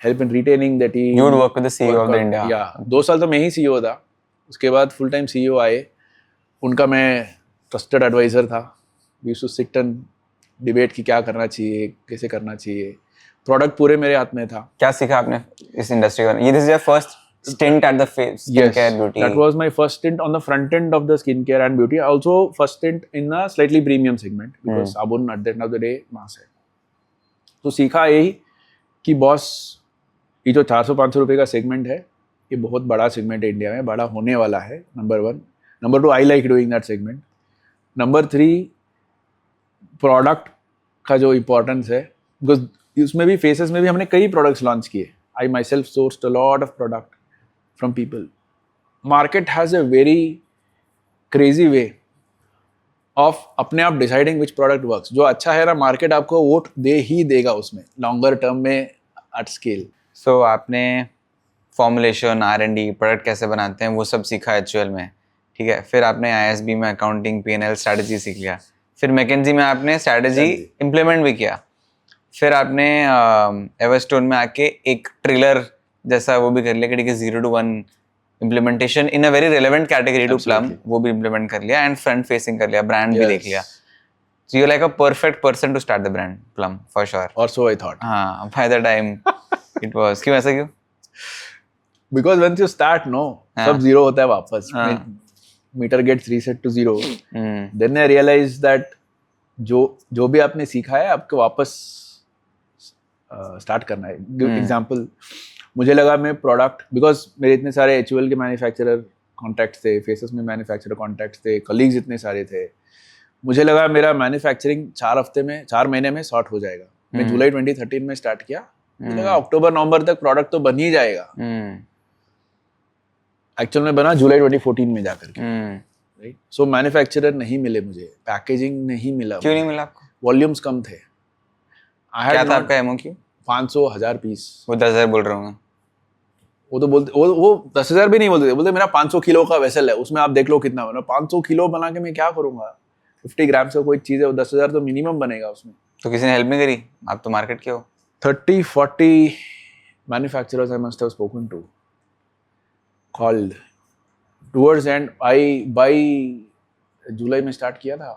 help in retaining the team. You would work with the CEO of the India. Yeah, 2 साल तो मैं ही CEO था. उसके बाद full time CEO आए. उनका मैं trusted adviser था. We used to sit and debate कि क्या करना चाहिए, कैसे करना चाहिए. प्रोडक्ट पूरे मेरे हाथ में था. क्या सीखा आपने इस इंडस्ट्री में? ये this is your first stint at the skincare beauty. That was my first stint on the front end of the skincare and beauty. Also, first stint in a slightly premium segment because साबुन at the end of the day मास है. तो सीखा यही कि boss ये जो 400-500 रुपए का सेगमेंट है ये बहुत बड़ा सेगमेंट है इंडिया में, बड़ा होने वाला है. Number 1. Number 2, I like doing that segment. Number 3, product का जो इम्पोर्टेंस है बिकॉज उसमें भी फेसेस में भी हमने कई प्रोडक्ट्स लॉन्च किए. I myself sourced a lot of product from people. Market has a very crazy way of अपने आप डिसाइडिंग विच प्रोडक्ट वर्क्स. जो अच्छा है ना मार्केट आपको वोट दे ही देगा उसमें लॉन्गर टर्म में एट स्केल. सो आपने फॉर्मुलेशन, R&D, प्रोडक्ट कैसे बनाते हैं वो सब सीखा HUL में, ठीक है. फिर आपने ISB में अकाउंटिंग, P&L स्ट्रैटेजी सीख लिया. फिर मैकेंजी में आपने स्ट्रैटेजी इम्प्लीमेंट भी किया. फिर आपने एवरस्टोन में आके एक ट्रेलर जैसा वो भी कर लिया कि ठीक है 0 to 1 implementation in a very relevant category to plum, वो भी इम्प्लीमेंट कर लिया. एंड फ्रंट फेसिंग कर लिया, ब्रांड भी देख लिया. So you're like a perfect person to start the brand, Plum, for sure. Or so I thought. हाँ, by the time it was. क्यों ऐसा क्यों? Because once you start, no, सब zero होता है वापस. Meter gets reset to 0. Then I realized that जो भी आपने सीखा है आपको वापस स्टार्ट करना है. एग्जाम्पल, मुझे लगा मैं प्रोडक्ट बिकॉज मेरे इतने सारे HUL के मैन्युफैक्चरर कॉन्टैक्ट्स थे, फेसेस में मैन्युफैक्चरर कॉन्टैक्ट्स थे, कलीग्स इतने सारे थे. मुझे लगा मेरा मैन्युफैक्चरिंग 4 महीने में सॉर्ट हो जाएगा. मैं जुलाई 2013 में स्टार्ट किया. मुझे लगा अक्टूबर-नवंबर तक प्रोडक्ट तो बन ही जाएगा. एक्चुअल में बना जुलाई 2014 में जाकर के. राइट. सो मैन्युफैक्चरर नहीं मिले मुझे, पैकेजिंग नहीं मिला. क्यों नहीं मिला आपको? वॉल्यूम्स कम थे. क्या था आपका MOQ? 500,000 पीस. वो 10,000 बोल रहा हूँ. वो तो बोलते वो 10,000 भी नहीं बोलते, बोलते मेरा 500 किलो का वेसल है, उसमें आप देख लो कितना बना. 500 किलो बना के मैं क्या करूंगा? 50 ग्राम से कोई चीज़ है, वो 10,000 तो मिनिमम बनेगा उसमें. तो किसी ने हेल्प नहीं करी? आप तो मार्केट के हो. 30-40 manufacturers I must have spoken to, called towards end by जुलाई में स्टार्ट किया था.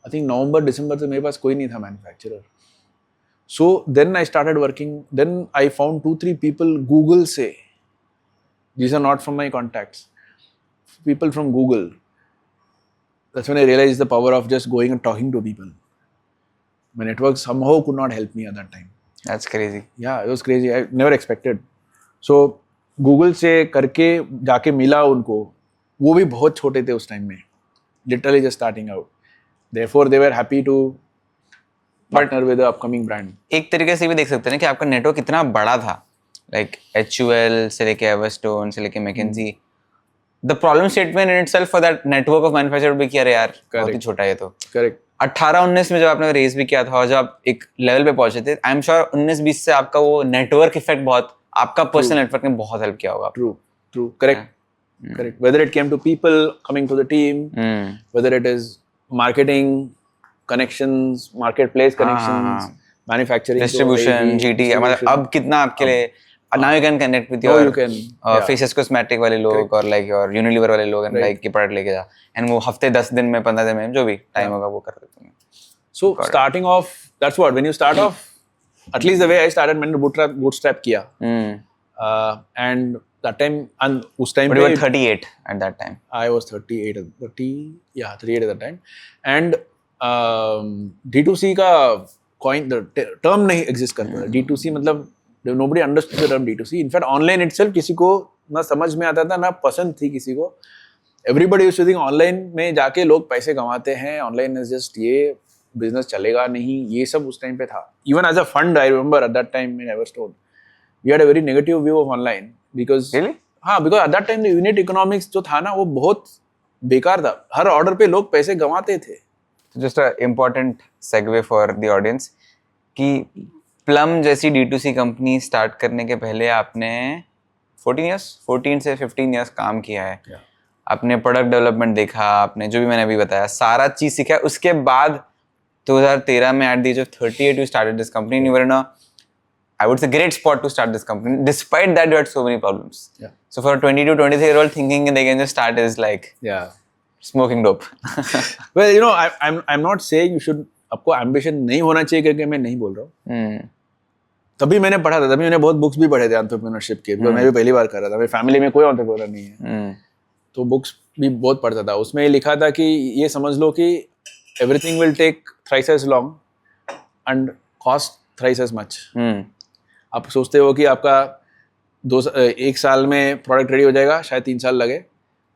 आई थिंक नवंबर-दिसंबर से मेरे पास कोई नहीं था manufacturer. So then I started working. Then I found 2-3 people Google से. These are not from my contacts, people from Google. That's when I realized the power of just going and talking to people. My network somehow could not help me at that time. That's crazy. Yeah, it was crazy. I never expected. So Google से करके जाके मिला उनको. वो भी बहुत छोटे थे उस टाइम में. Literally just starting out. Therefore, they were happy to partner with the upcoming brand. एक तरीके से भी देख सकते हैं कि आपका नेटवर्क इतना बड़ा था. Like HUL से लेके एवरस्टोन से लेके McKenzie. The problem statement in itself for that network of manufacturer भी किया रे यार, बहुत ही छोटा है तो. Correct. 18-19 में जब आपने रेस भी किया था और जब आप एक लेवल पे पहुंचे थे, आई एम श्योर 19-20 से आपका वो नेटवर्क इफेक्ट बहुत, आपका पर्सनल नेटवर्क ने बहुत हेल्प किया होगा. True. Correct. Whether it came to people coming to the team, whether it is marketing connections, marketplace connections, manufacturing, distribution, GT, मतलब अब कितना आपके लिए. Now you can connect with your Faces Cosmetic वाले लोग और like your Unilever वाले लोग and like की प्रोडक्ट लेके जा, and वो हफ्ते 10 दिन में 15 दिन में जो भी टाइम होगा वो कर देते हैं. So starting off, that's what when you start off, at least the way I started, मैंने bootstrap किया. And that time and उस time But you were 38 at that time. I was 38 at that time. And D2C का coin, the term नहीं exist करता था. D2C मतलब nobody understood the term D2C. In fact, online itself किसी को ना समझ में आता था ना पसंद थी किसी को. Everybody used to think online में जाके लोग पैसे कमाते हैं, online is just ये business चलेगा नहीं, ये सब उस टाइम पे था. Even as a fund, I remember at that time in Everstone, we had a very negative view of online because Really? हाँ, because at that time the unit economics जो था ना वो बहुत बेकार था. हर ऑर्डर पे लोग पैसे कमाते थे. Just a important segue for the audience कि प्लम जैसी D2C कंपनी स्टार्ट करने के पहले आपने 14 से 15 इयर्स काम किया है. आपने प्रोडक्ट डेवलपमेंट देखा, आपने जो भी मैंने अभी बताया सारा चीज सीखा. उसके बाद 2013 में at the age of 38 you started this company. You were in a, I would say, great spot to start this company. Despite that, you had so many problems. So for a 20 to 23-year-old thinking they can just start is like smoking dope. Well, you know, I'm not saying you should. आपको ambition नहीं होना चाहिए करके मैं नहीं बोल रहा हूँ. तभी मैंने पढ़ा था, तभी मैंने बहुत बुक्स भी पढ़े थे एंटरप्रेन्योरशिप के, because मैं भी पहली बार कर रहा था, मेरी फैमिली में कोई एंटरप्रेन्योर नहीं है, तो बुक्स भी बहुत पढ़ता था। उसमें ये लिखा था कि ये समझ लो कि everything will take thrice as long and cost thrice as much. आप सोचते हो कि आपका 1 साल में प्रोडक्ट रेडी हो जाएगा, शायद 3 साल लगे।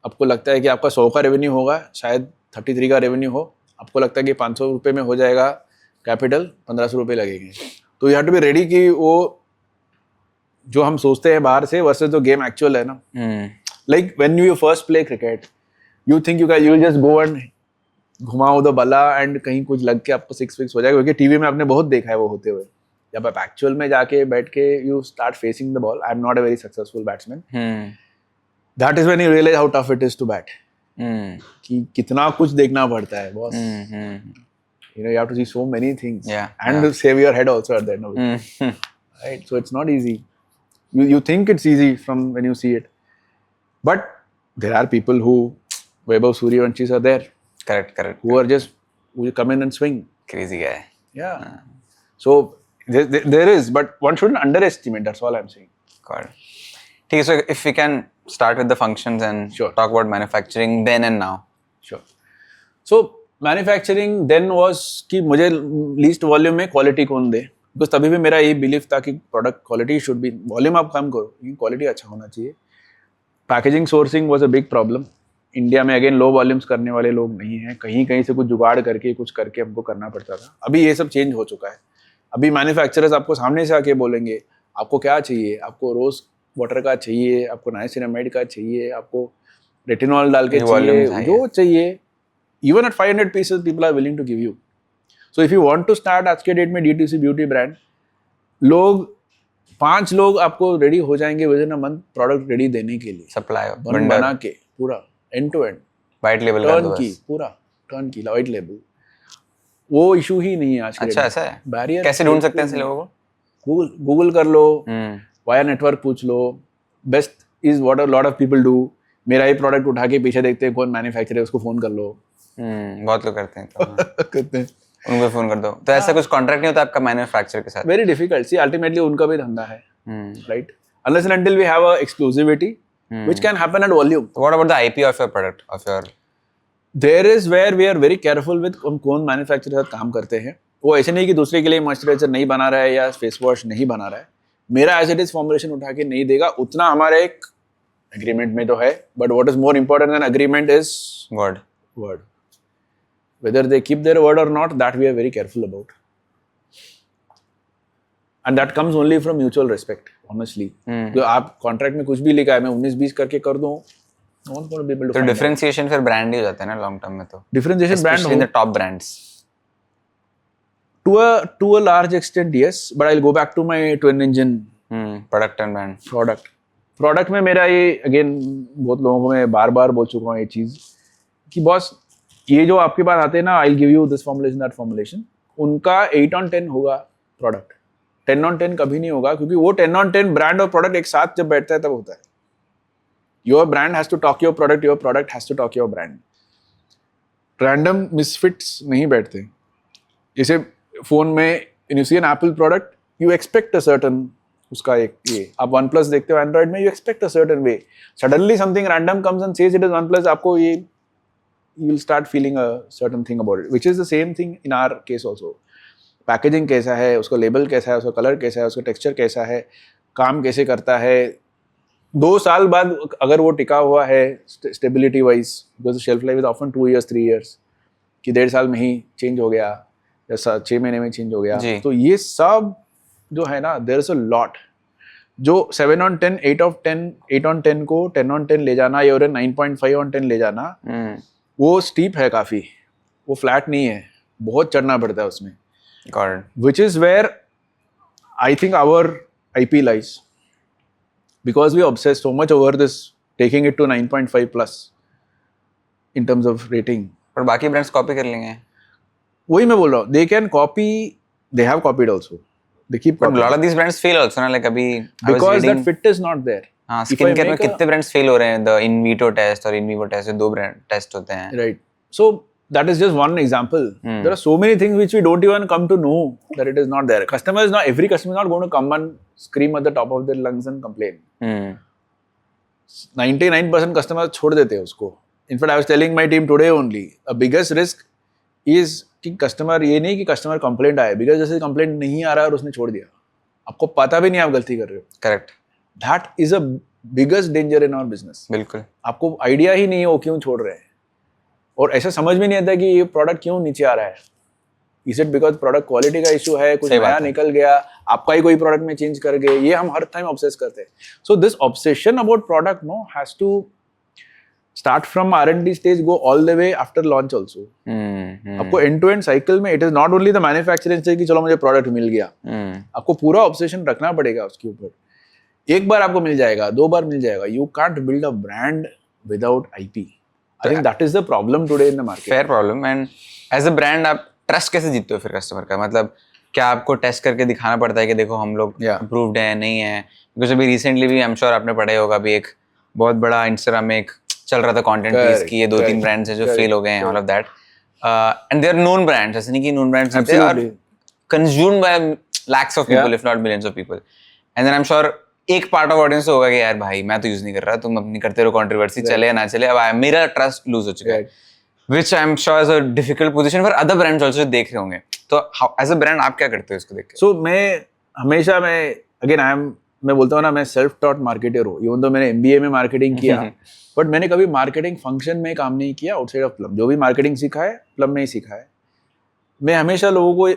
आपको लगता है कि आपका 100 का रेवेन्यू होगा, शायद 33 का रेवेन्यू हो। आपको लगता है कि 500 रुपये में हो जाएगा कैपिटल, 1500 रुपये लगेंगे। तो you have to be ready कि वो जो हम सोचते हैं बाहर से वर्सेस जो गेम एक्चुअल है ना, like when you first play cricket, you think you will just go and घुमाओ द बल्ला एंड कहीं कुछ लग के आपको 6 फिक्स हो जाएगा, क्योंकि टीवी में आपने बहुत देखा है वो होते हुए। जब आप एक्चुअल में जाके बैठ के you start facing the ball, I am not a very successful batsman, that is when you realize how tough it is to bat, कि कितना कुछ देखना पड़ता है boss. You know, you have to see so many things, and save your head also at the end of it. Right? So it's not easy. You think it's easy from when you see it, but there are people who, Vaibhav Suryavanshis are there. Correct. Who are just, who come in and swing. Crazy guy. Yeah. So there is, but one shouldn't underestimate. That's all I'm saying. Got it. Okay, so if we can start with the functions and talk about manufacturing then and now. Sure. So manufacturing then was कि मुझे least volume में quality कौन दे, because तभी भी मेरा यही belief था कि product quality should be, volume आप कम करो लेकिन क्वालिटी अच्छा होना चाहिए। Packaging sourcing was a big problem. India में अगेन लो वॉल्यूम्स करने वाले लोग नहीं हैं, कहीं कहीं से कुछ जुगाड़ करके कुछ करके हमको करना पड़ता था। अभी ये सब चेंज हो चुका है। अभी मैन्युफैक्चरर्स आपको सामने से आके बोलेंगे आपको क्या चाहिए, आपको रोज वाटर का चाहिए, आपको नाइसिनामाइड का चाहिए, आपको रेटिनॉल डाल के चाहिए, जो चाहिए। Even at 500 pieces, people are willing to give you. So if you want to start आज के डेट में D2C ब्यूटी ब्रांड, 5 लोग आपको रेडी हो जाएंगे within a month product ready देने के लिए, सप्लाई बना के पूरा end to end, white label turn key, पूरा टर्न की वाइट लेबल, वो इशू ही नहीं है आज के। अच्छा ऐसा है? बैरियर कैसे ढूंढ सकते हैं ऐसे लोगों को? गूगल कर लो, वायर नेटवर्क पूछ लो। Best is what a lot of people do, मेरा ही प्रोडक्ट उठा के पीछे देखते हैं कौन मैन्युफैक्चरर है, उसको फोन कर लो। बहुत लोग करते हैं तो करते हैं, उनको फोन कर दो। तो ऐसा कुछ कॉन्ट्रैक्ट नहीं होता आपका मैन्युफैक्चरर के साथ? Very difficult. सी अल्टीमेटली उनका भी धंधा है, right? Unless and until we have a exclusivity which can happen at volume. What about the IP of your product, of your? There is where we are very careful with कौन manufacturer के साथ काम करते हैं। वो ऐसे नहीं कि दूसरे के लिए मॉइस्चराइजर नहीं बना रहा है या फेस वॉश नहीं बना रहा है, मेरा एज इट इज फॉर्मुलेशन उठा के नहीं देगा, उतना हमारा एक एग्रीमेंट में तो है। But what is more important than agreement is word. Whether they keep their word or not, that we are very careful about, and that comes only from mutual respect, honestly. जो आप contract में कुछ भी लिखा है मैं 19-20 करके कर दूं, no one's going to be able to तो find डिफरेंशिएशन फिर ब्रांड ही हो जाता है ना लॉन्ग टर्म में? तो differentiation brand in the top brands to a large extent yes, but I'll go back to my twin engine product and brand. Product में मेरा ये अगेन बहुत लोगों को मैं बार बोल चुका हूँ ये चीज कि बॉस ये जो आपके पास आते हैं ना, I give you this formulation that formulation, उनका 8 on 10 होगा प्रोडक्ट, 10 on 10 कभी नहीं होगा, क्योंकि वो 10 on 10 ब्रांड और प्रोडक्ट एक साथ जब बैठता है तब होता है। Your brand has to talk your product, your product has to talk your brand. Random misfits नहीं बैठते। जैसे फोन में you see an Apple product, you expect a certain, उसका एक ये आप OnePlus देखते हो एंड्रॉइड में, you expect a certain way, suddenly something random comes and says it is OnePlus, आपको ये you will start feeling a certain thing about it, which is the same thing in our case also. Packaging कैसा है, उसका label कैसा है, उसका colour कैसा है, उसका टेक्सचर कैसा है, काम कैसे करता है, 2 साल बाद अगर वो टिका हुआ है stability wise, because shelf life is often 2 years 3 years, कि 1.5 साल में ही चेंज हो गया या 6 महीने में चेंज हो गया, तो ये सब जो है ना, देयर इज अ लॉट। जो 7 on 10, 8 on 10 को 10 on 10 ले जाना या 9.5 on 10 ले जाना, वो स्टीप है काफी, वो फ्लैट नहीं है, बहुत चढ़ना पड़ता है उसमें। Which is where I think our IP lies, because we obsess so much over this, taking it to 9.5 plus in terms of rating. पर बाकी ब्रांड्स कॉपी कर लेंगे। वही मैं बोल रहा हूँ, they can copy, they have copied also, they keep copying. But a lot of these brands fail also ना, like अभी because that fit is not there. हाँ, स्किन केयर में कितने ब्रांड्स फेल हो रहे हैं, द इन वीटो टेस्ट और in vivo test, 2 brand test होते हैं, right? So that is just one example. There are so many things which we don't even come to know that it is not there. Every customer is not going to come and scream at the top of their lungs and complain. 99% customers छोड़ देते हैं उसको. In fact, I was telling my team today only, a biggest risk is कि customer ये नहीं कि customer complaint आए, because जैसे कंप्लेंट नहीं आ रहा है और उसने छोड़ दिया, आपको पता भी नहीं आप गलती कर रहे हो. Correct. That is a biggest danger in our business. बिल्कुल. आपको आइडिया ही नहीं है वो क्यों छोड़ रहे हैं, और ऐसा समझ में नहीं आता कि ये प्रोडक्ट क्यों नीचे आ रहा है. Is it because product quality का इशू है, कुछ नया निकल गया, आपका ही कोई प्रोडक्ट में चेंज कर गए, ये हम हर टाइम ऑब्सेस करते हैं. So this obsession about product no has to start from R&D stage, go all the way after launch also. आपको end to end cycle में it is not only the manufacturing stage कि चलो मुझे product मिल गया, आपको पूरा obsession रखना पड़ेगा उसके ऊपर. एक बार आपको मिल जाएगा, 2 बार मिल जाएगा. You can't build a brand without IP. I think that is the problem today in the market. Fair problem. And as a brand आप trust कैसे जीतते हो फिर कस्टमर का? मतलब क्या आपको टेस्ट करके दिखाना पड़ता है कि देखो हम लोग approved हैं, नहीं है? Because अभी recently भी I'm sure आपने पढ़ा ही होगा, अभी एक बहुत बड़ा Instagram में एक चल रहा था कंटेंट पीस की, ये 2-3 ब्रांड्स हैं जो फेल हो गए हैं, all of that. And they are known brands, ऐसे नहीं कि नोन ब्रांड्स नहीं, they are consumed by lakhs of people if not millions of people. And then I am sure एक पार्ट ऑफ ऑडियंस होगा कि यार भाई मैं तो यूज नहीं कर रहा, तुम अपनी करते रहो कंट्रोवर्सी, चले या ना चले, अब मेरा ट्रस्ट लूज हो चुका है, which I am sure is a difficult position for other brands also देख रहे होंगे. तो एज अ ब्रांड आप क्या करते हो इसको देख के? सो मैं बोलता हूँ ना, मैं सेल्फ टॉट मार्केटर हूँ. इवन तो मैंने MBA में मार्केटिंग किया, बट मैंने कभी मार्केटिंग फंक्शन में काम नहीं किया आउटसाइड ऑफ प्लम. जो भी मार्केटिंग सीखा है प्लम में ही सीखा है. मैं हमेशा लोगों को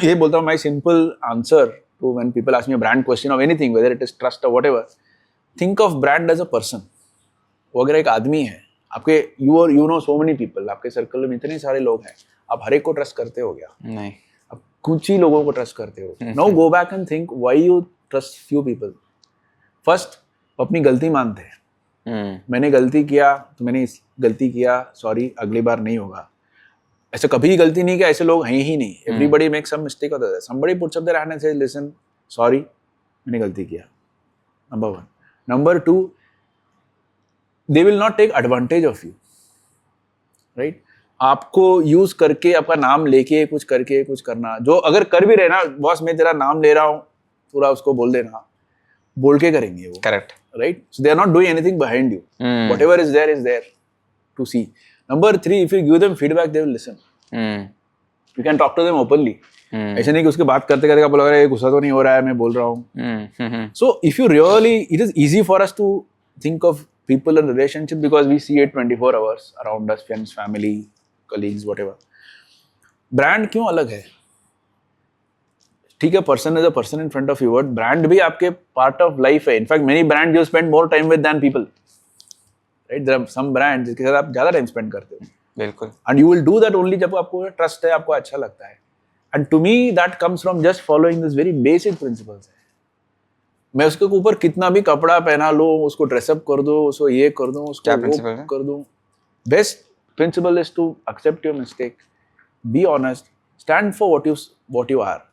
ये बोलता हूँ, my simple answer to when people ask me a brand question of anything, whether it is trust और whatever, think of brand as a person. वो अगर एक आदमी है आपके, you know so many people, आपके सर्कल में इतने सारे लोग हैं, आप हर एक को ट्रस्ट करते हो क्या? नहीं. आप कुछ ही लोगों को ट्रस्ट करते हो. Now go back and think why you trust few people. First, अपनी गलती मानते हैं. मैंने गलती किया तो मैंने गलती किया, सॉरी, अगली बार नहीं होगा. ऐसा कभी गलती नहीं किया, ऐसे लोग हैं ही नहीं. एवरीबडी मेक सम मिस्टेक होता है. Somebody puts up their hand and says listen, sorry, मैंने गलती किया. Number 1. Number 2, they will not take advantage of you, right? आपको यूज करके, आपका नाम लेके कुछ करके कुछ करना, जो अगर कर भी रहे ना, बॉस मैं तेरा नाम ले रहा हूँ, पूरा उसको बोल देना, बोल के करेंगे वो. Correct. Right? So they are not doing anything behind you. Whatever is there to see. Number 3, if you give them feedback, they will listen. You can talk to them openly. ऐसे नहीं कि उसके बात करते करते आप बोलोगे ये गुस्सा तो नहीं हो रहा है, मैं बोल रहा हूँ. So if you really, it is easy for us to think of people and relationship because we see it 24 hours around us, friends, family, colleagues, whatever. Brand क्यों अलग है? ठीक है, person is a person in front of you, but brand भी आपके part of life है. In fact many brand you spend more time with than people, right? There are some brands जिसके साथ आप ज्यादा टाइम स्पेंड करते हो. बिल्कुल. And you will do that only जब आपको ट्रस्ट है, आपको अच्छा लगता है. And to me that comes from just following this very basic principles. मैं उसके ऊपर कितना भी कपड़ा पहना लो, उसको ड्रेसअप कर दो, उसको ये कर दो, उसको वो कर दो. Best principle is to accept your mistake, be honest, stand for what you are.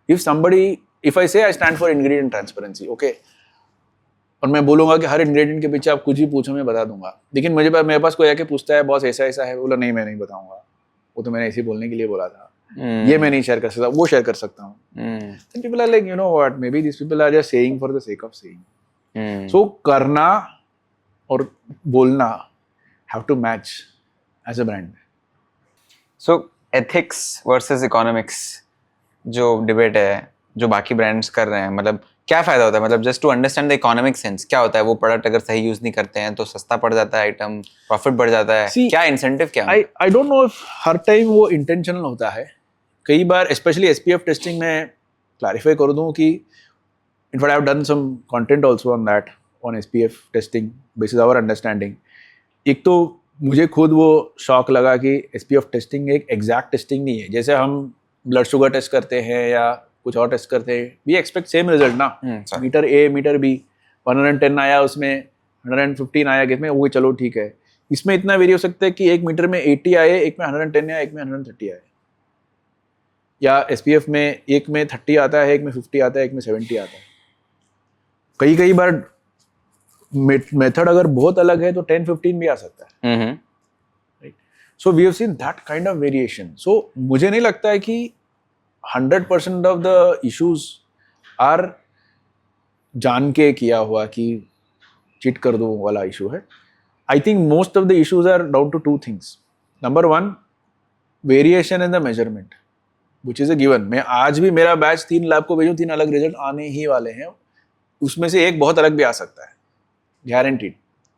If I say I stand for ingredient transparency, okay, और मैं बोलूंगा कि हर इंग्रेडिएंट के पीछे आप कुछ भी पूछो मैं बता दूंगा, लेकिन मेरे पास कोई आके पूछता है बॉस ऐसा ऐसा है, बोला नहीं मैं नहीं बताऊंगा, वो तो मैंने ऐसे बोलने के लिए बोला था, ये मैं नहीं शेयर कर सकता, वो शेयर कर सकता हूँ. Then people are like, you know what, maybe these people are just saying for the sake of saying. So करना और बोलना have to match as a brand. So ethics versus economics जो डिबेट है, जो बाकी ब्रांड्स कर रहे हैं, मतलब क्या फायदा होता है? मतलब just to understand the economic sense, क्या होता है? वो प्रोडक्ट अगर सही यूज नहीं करते हैं तो सस्ता पड़ जाता है आइटम, प्रॉफिट बढ़ जाता है. क्या इंसेंटिव क्या? आई डोंट नो इफ हर टाइम वो इंटेंशनल होता है. कई बार स्पेशली SPF टेस्टिंग में क्लैरिफाई कर दूं कि in fact I have done some content also on that, on SPF testing basis our understanding. एक तो मुझे खुद वो शॉक लगा कि SPF टेस्टिंग एक एग्जैक्ट टेस्टिंग नहीं है. जैसे हम ब्लड शुगर टेस्ट करते हैं या कुछ और टेस्ट करते हैं, वी एक्सपेक्ट सेम रिजल्ट ना. मीटर A मीटर B 110 आया, उसमें 115 आया, किसमें वो चलो ठीक है. इसमें इतना वेरी हो सकता है कि एक मीटर में 80 आए, एक में 110 आए, एक में 130 आए. या SPF में एक में 30 आता है, एक में 50 आता है, एक में 70 आता है. कई बार मेथड अगर बहुत अलग है तो 10-15 भी आ सकता है. So we have seen that kind of variation. So मुझे नहीं लगता है कि 100% of the issues are जान के किया हुआ कि चीट कर दो वाला इशू है. I think most of the issues are down to two things. Number one, variation in the measurement, which is a given. मैं आज भी मेरा बैच 3 लैब को भेजूं, 3 अलग रिजल्ट आने ही वाले हैं. उसमें से एक बहुत अलग भी आ सकता है, guaranteed.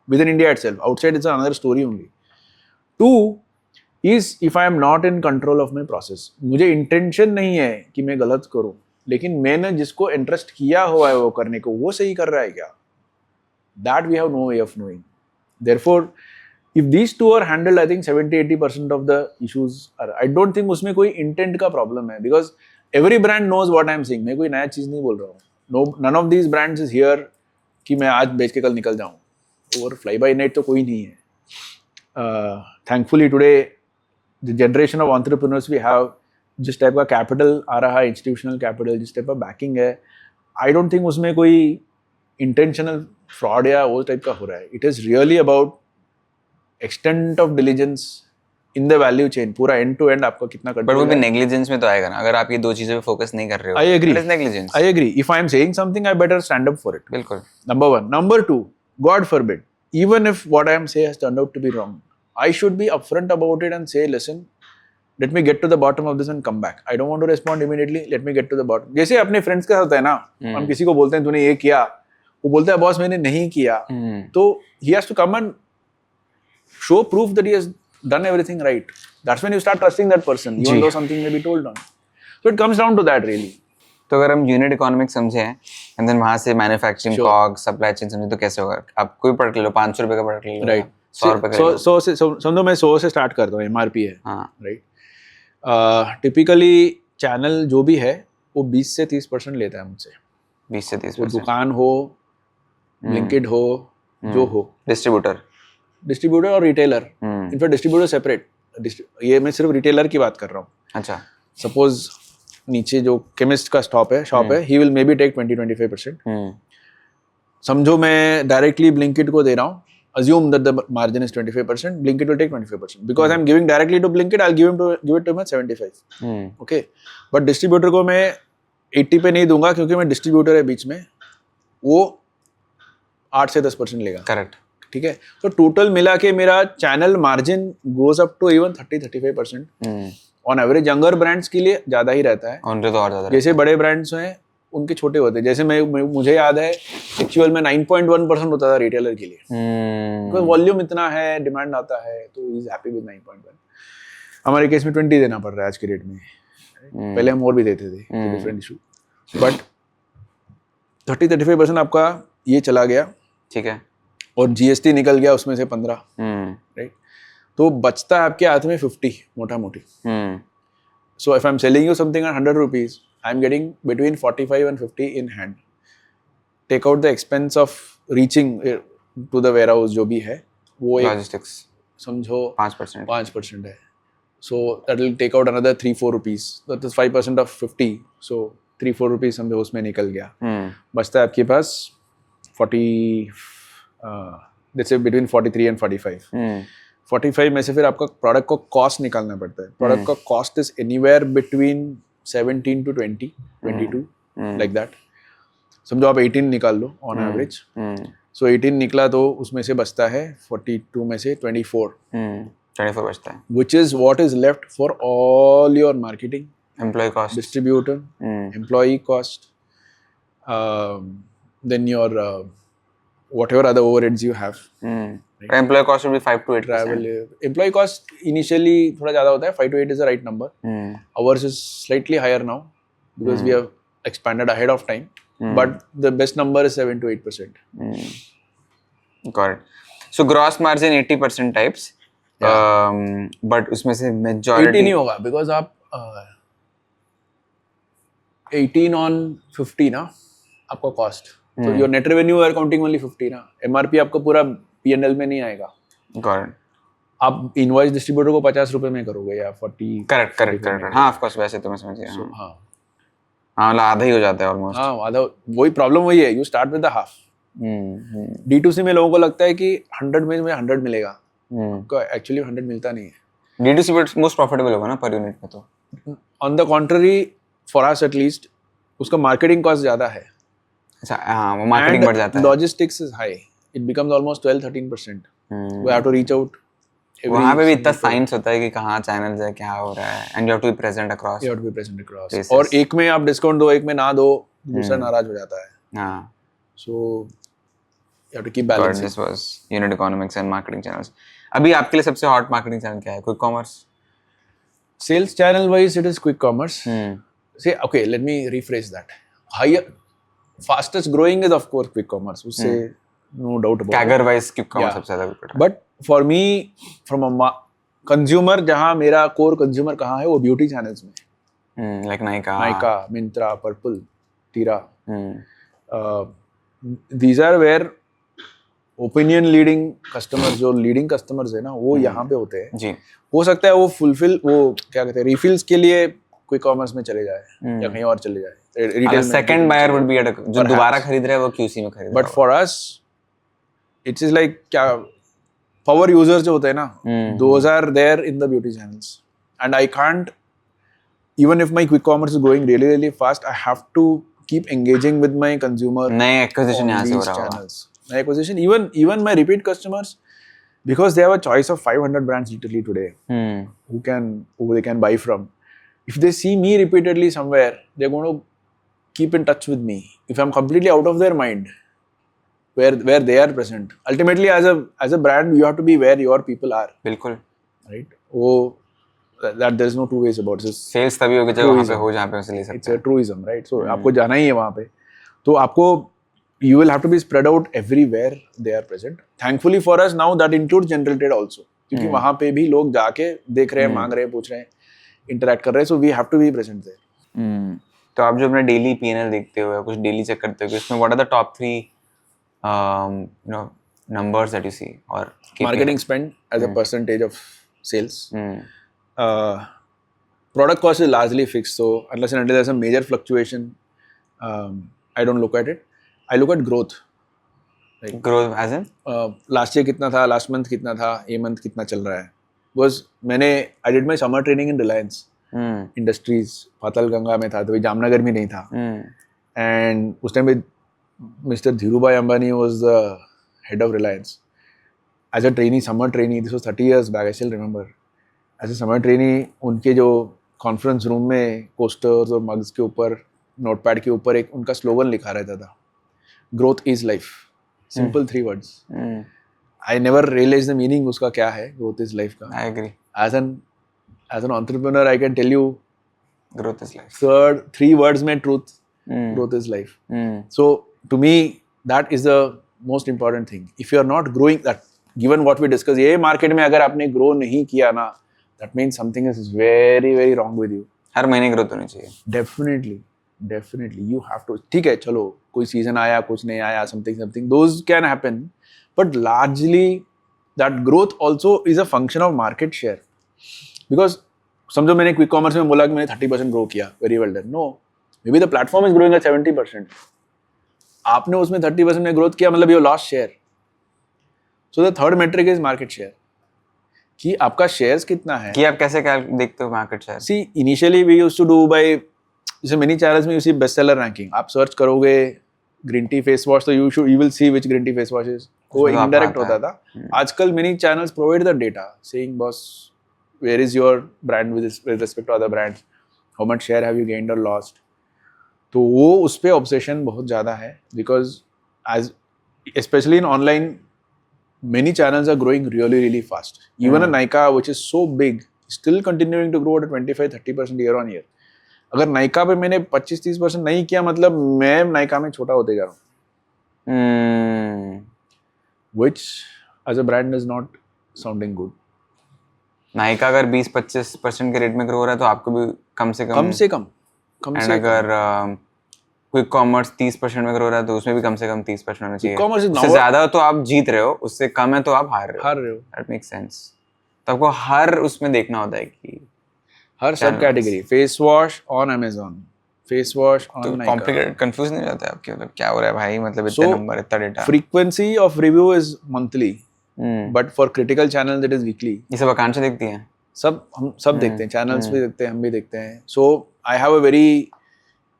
Within India itself, outside it's another story only. Two is if I am not in control of my process. मुझे intention नहीं है कि मैं गलत करूं, लेकिन मैंने जिसको इंटरेस्ट किया हुआ है वो करने को, वो सही कर रहा है क्या? That we have no way of knowing. Therefore, if these two are handled, I think 70-80% of the issues are. I don't think उसमें कोई intent का problem है, because every brand knows what I am saying. मैं कोई नया चीज़ नहीं बोल रहा हूँ. No, none of these brands is here कि मैं आज बेच के कल निकल जाऊँ. और fly by night तो कोई नहीं है. Thankfully today, the generation of entrepreneurs we have, जिस टाइप का कैपिटल आ रहा है, इंस्टीट्यूशनल कैपिटल, जिस टाइप का बैकिंग है, आई डोंट थिंक उसमें कोई इंटेंशनल फ्रॉड या वो टाइप का हो रहा है. It is really about extent of diligence in the value chain, पूरा एंड टू एंड आपका कितना बट वो भी नेग्लिजेंस में तो आएगा ना, अगर आप ये दो चीजों पे फोकस नहीं कर रहे हो. I agree, negligence. I agree. If I am saying something, I better stand up for it. बिल्कुल. Number one. Number two, god forbid, even if what I am saying has turned out to be wrong, I should be upfront about it and say, listen, let me get to the bottom of this and come back. I don't want to respond immediately. Let me get to the bottom. जैसे अपने friends के साथ है ना, हम किसी को बोलते हैं तूने ये किया, वो बोलता है बॉस मैंने नहीं किया, तो he has to come and show proof that he has done everything right. That's when you start trusting that person, even though something may be told on. So it comes down to that really. तो अगर हम unit economics समझे हैं and then वहां से manufacturing कॉग supply chain समझे तो कैसे होगा? आप कोई प्रोडक्ट ले लो, 500 रुपए का प्रोडक्ट ले लो, राइट, 100 रुपए का. 100 से समझो मैं 100 से स्टार्ट करता हूँ, एमआरपी है. हाँ. राइट. टिपिकली चैनल जो भी है वो 20 से 30% लेता है मुझसे. 20 से 30%. वो दुकान हो, ब्लिंकिट हो, जो हो, डिस्ट्रीब्यूटर और रिटेलर. In fact distributor separate. ये मैं सिर्फ रिटेलर की बात कर रहा हूँ. अच्छा. सपोज नीचे जो केमिस्ट का शॉप है, he will maybe take 20-25%. समझो मैं डायरेक्टली ब्लिंकिट को दे रहा हूँ, assume that the margin is 25%, Blinkit will take 25%. Because I'm giving directly to Blinkit, I'll give it to him at 75. Okay, but distributor को मैं 80 पे नहीं दूंगा, क्योंकि मैं डिस्ट्रीब्यूटर है बीच में, वो 8 से 10% लेगा. करेक्ट. ठीक है. तो टोटल मिला के मेरा channel margin goes up to even 30-35%. On average younger brands के लिए ज्यादा ही रहता है. तो और ज्यादा. जैसे बड़े ब्रांड्स हैं उनके छोटे होते हैं. जैसे मुझे याद है एक्चुअल में 9.1% होता था रिटेलर के लिए, बिकॉज वॉल्यूम इतना है, डिमांड आता है, तो ही इज हैप्पी विद 9.1. हमारे केस में 20 देना पड़ रहा है आज के रेट में. पहले हम और भी देते थे, डिफरेंट इशू. बट 30-35% आपका ये चला गया. ठीक है. और जीएसटी निकल गया उसमें से 15. राइट. तो बचता है आपके हाथ में 50 मोटा मोटी. So if I am selling you something at 100 rupees, I am getting between 45 and 50 in hand. Take out the expense of reaching to the warehouse जो भी है, वो logistics समझो 5% है. So that will take out another 3-4 rupees. That is 5% of 50. So 3-4 rupees समझो उसमें निकल गया. बचता है आपके पास 40, let's say between 43 and 45. 45 में से फिर आपका प्रोडक्ट को कॉस्ट निकालना पड़ता है. प्रोडक्ट का cost is anywhere between 17 to 20, 22, like that. समझो आप 18 निकाल लो ऑन एवरेज. सो 18 निकला तो उसमें से बचता है 42 में से 24 बचता है, which is what is left for all your marketing, employee cost, distributor, employee cost, then your whatever other overheads you have. Right. Employee cost will be 5 to 8%. Travel, employee cost initially थोड़ा ज़्यादा होता है. 5 to 8 is the right number. Ours is slightly higher now because we have expanded ahead of time. But the best number is 7 to 8%. Got it. So gross margin 80% types. But उसमें से majority 80 नहीं होगा because आप 18 on 50 ना आपका cost. So your net revenue are counting only 50 ना. MRP आपका पूरा P&L में नहीं आएगा. Got it. आप इनवॉइस डिस्ट्रीब्यूटर को 50 रुपए में करोगे या 40. करेक्ट. हाँ ऑफ कोर्स, वैसे तो मैं समझ गया. हाँ मतलब आधा ही हो जाता है ऑलमोस्ट. हाँ आधा. वही प्रॉब्लम वही है, you start with the half. D2C में लोगों को लगता है कि 100 में 100 मिलेगा. एक्चुअली 100 मिलता नहीं है. D2C मोस्ट प्रॉफिटेबल होगा ना पर यूनिट में तो. On the contrary for us at least उसका मार्केटिंग कॉस्ट ज्यादा है. अच्छा हाँ वो मार्केटिंग बढ़ जाता है. Logistics is high. It becomes almost 12-13%. We have to reach out. वहाँ पे भी इतना साइंस होता है कि कहाँ चैनल्स है क्या हो रहा है and you have to be present across. You have to be present across. और एक में आप डिस्काउंट दो एक में ना दो दूसरा नाराज हो जाता है. हाँ. So you have to keep balancing. This was unit economics and marketing channels. अभी आपके लिए सबसे हॉट मार्केटिंग चैनल क्या है? Quick commerce. Sales channel wise, it is quick commerce. Say okay, let me rephrase that. Higher, fastest growing is of course quick commerce. उससे no doubt about it. Kaggle wise quick commerce सबसे ज़्यादा good है. But for me, from a consumer, जहाँ मेरा core consumer कहाँ है वो beauty channels में. Like Nykaa. Nykaa, Myntra, Purple, Tira. These are where opinion leading customer जो लीडिंग कस्टमर्स है ना वो यहाँ पे होते हैं जी. हो सकता है वो फुलफिल वो क्या कहते हैं रिफिल्स के लिए क्विक कॉमर्स में चले जाए या कहीं और चले जाए. Retail second buyer would be जो दोबारा खरीद रहा है वो क्यूसी में खरीद. But for us it's is like क्या पावर यूजर्स जो होते हैं ना those are there in the beauty channels and I can't even if my quick commerce is growing really really fast I have to keep engaging with my consumer. नए acquisition यहाँ से हो रहा है. Acquisition, even my repeat customers, because they have a choice of 500 brands literally today, who they can buy from. If they see me repeatedly somewhere, they're going to keep in touch with me. If I'm completely out of their mind, where they are present, ultimately as a brand, you have to be where your people are. बिल्कुल. Right? That there is no two ways about it. Sales तभी होगा जब वहाँ पे हो जहाँ पे उसे ले सकते हैं. It's a truism, right? So आपको जाना ही है वहाँ पे, तो आपको you will have to be spread out everywhere they are present. Thankfully for us now that includes general trade also. क्योंकि वहाँ पे भी लोग जाके देख रहे हैं, मांग रहे हैं, पूछ रहे हैं, interact कर रहे हैं, so we have to be present there. तो आप जो अपने डेली P&L देखते हो या कुछ डेली चेक करते हो इसमें what are the top 3 numbers that you see or marketing spend as a percentage of sales. Product cost is largely fixed, so unless and until there's a major fluctuation, I don't look at it. I look at growth. Like growth as in? Last year कितना था, last month कितना था, ये month कितना चल रहा है. Because I did my summer training in Reliance Industries. पाताल गंगा में था, तो जामनगर में नहीं था. And उस टाइम में Mr. Dhirubhai Ambani was the head of Reliance. As a trainee, summer trainee, this was 30 years back, I still remember. As a summer trainee, उनके जो conference room में posters और mugs के ऊपर, notepad के ऊपर एक उनका slogan लिखा रहता था. Growth is life. Simple 3 words. I never realized the meaning उसका क्या है growth is life का. I agree. As an entrepreneur, I can tell you growth is life. 3 words में truth. Growth is life. So to me that is the most important thing. If you are not growing, that given what we discussed, ये market में अगर आपने grow नहीं किया ना, that means something is very very wrong with you. हर महीने growth होनी चाहिए. Definitely you have to. ठीक है चलो कोई season आया कुछ नहीं आया something those can happen, but largely that growth also is a function of market share. Because समझो मैंने quick commerce में बोला कि मैंने 30% grow किया, very well done. No, maybe the platform is growing at 70%. आपने उसमें 30% में growth किया मतलब you lost share. So the third metric is market share. कि आपका shares कितना है. कि आप कैसे देखते हो market share? See, initially we used to do by जैसे मेनी चैनल्स में you see best seller ranking. आप सर्च करोगे ग्रीन टी फेस वॉश तो you will see which green tea face wash is. वो इनडायरेक्ट होता था. आजकल many channels provide the data saying boss where is your brand with respect to other brands, how much share have you gained और lost. तो वो उस पे obsession बहुत ज़्यादा है because as specially in online many channels are growing really fast. Even a Nykaa which is so big still continuing to grow at 25-30% year on year. अगर नाइका पे मैंने 25-30% नहीं किया मतलब मैं नाइका में छोटा होते जा रहा हूँ. Which as a brand is not sounding good. Nykaa अगर 20-25% के रेट में ग्रो हो रहा है तो आपको भी कम से कम. अगर क्विक कॉमर्स 30% में ग्रो हो रहा है तो उसमें भी कम से कम 30% होना चाहिए. उससे ज्यादा तो आप जीत रहे हो, उससे कम है तो आप हार रहे हो. That makes sense. तो आपको हर उसमें देखना होता है कि हर सब category. Face wash on Amazon, face wash on Nykaa. Complicated confuse नहीं जाता है आपके मतलब क्या हो रहा है भाई, मतलब इतने नंबर इतना data. Frequency of review is monthly, but for critical channels it is weekly. ये सब आकांक्षा देखती है. हम सब देखते हैं, चैनल्स भी देखते हैं, हम भी देखते हैं. सो आई हैव अ वेरी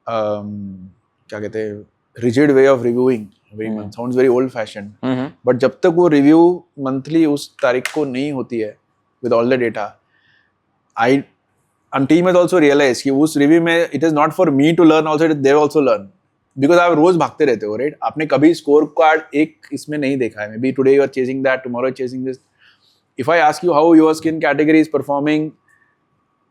क्या कहते हैं, rigid way of reviewing every month. Sounds very old fashion, but जब तक वो रिव्यू मंथली उस तारीख को नहीं होती है with all the data, I team has also realize कि उस रिव्यू में it is not for me to learn, also they also learn, because आप रोज भागते रहते हो, राइट? आपने कभी स्कोर कार्ड एक इसमें नहीं देखा है. Maybe today you are chasing that, tomorrow chasing this. If I ask you how your skin category is performing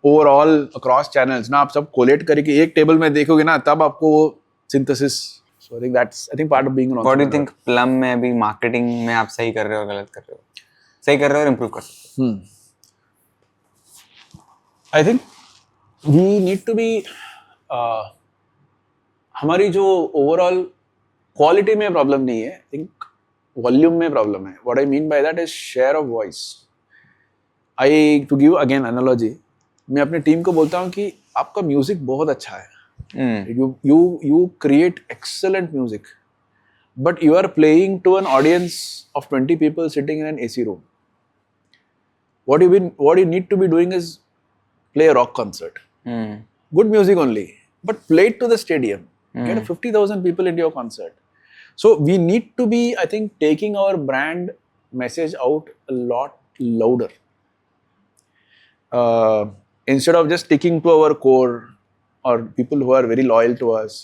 overall across channels ना, आप सब कोलेट करके एक टेबल में देखोगे ना, तब आपको वो synthesis. So I think part of being an what do you think plum में अभी मार्केटिंग में आप सही कर रहे हो, गलत कर रहे हो? सही कर रहे हो और इम्प्रूव कर सकते हो? I think we need to be, हमारी जो ओवरऑल क्वालिटी में प्रॉब्लम नहीं है, आई थिंक वॉल्यूम में प्रॉब्लम है. What I mean by that is share of voice. I to give again analogy, मैं अपनी टीम को बोलता हूँ कि आपका म्यूजिक बहुत अच्छा है, you create excellent music, but you are playing to an audience of 20 people sitting in an AC room. What you need to be doing is play a rock concert, good music only, but play it to the stadium, get 50,000 people into your concert. So we need to be, I think, taking our brand message out a lot louder, instead of just sticking to our core or people who are very loyal to us.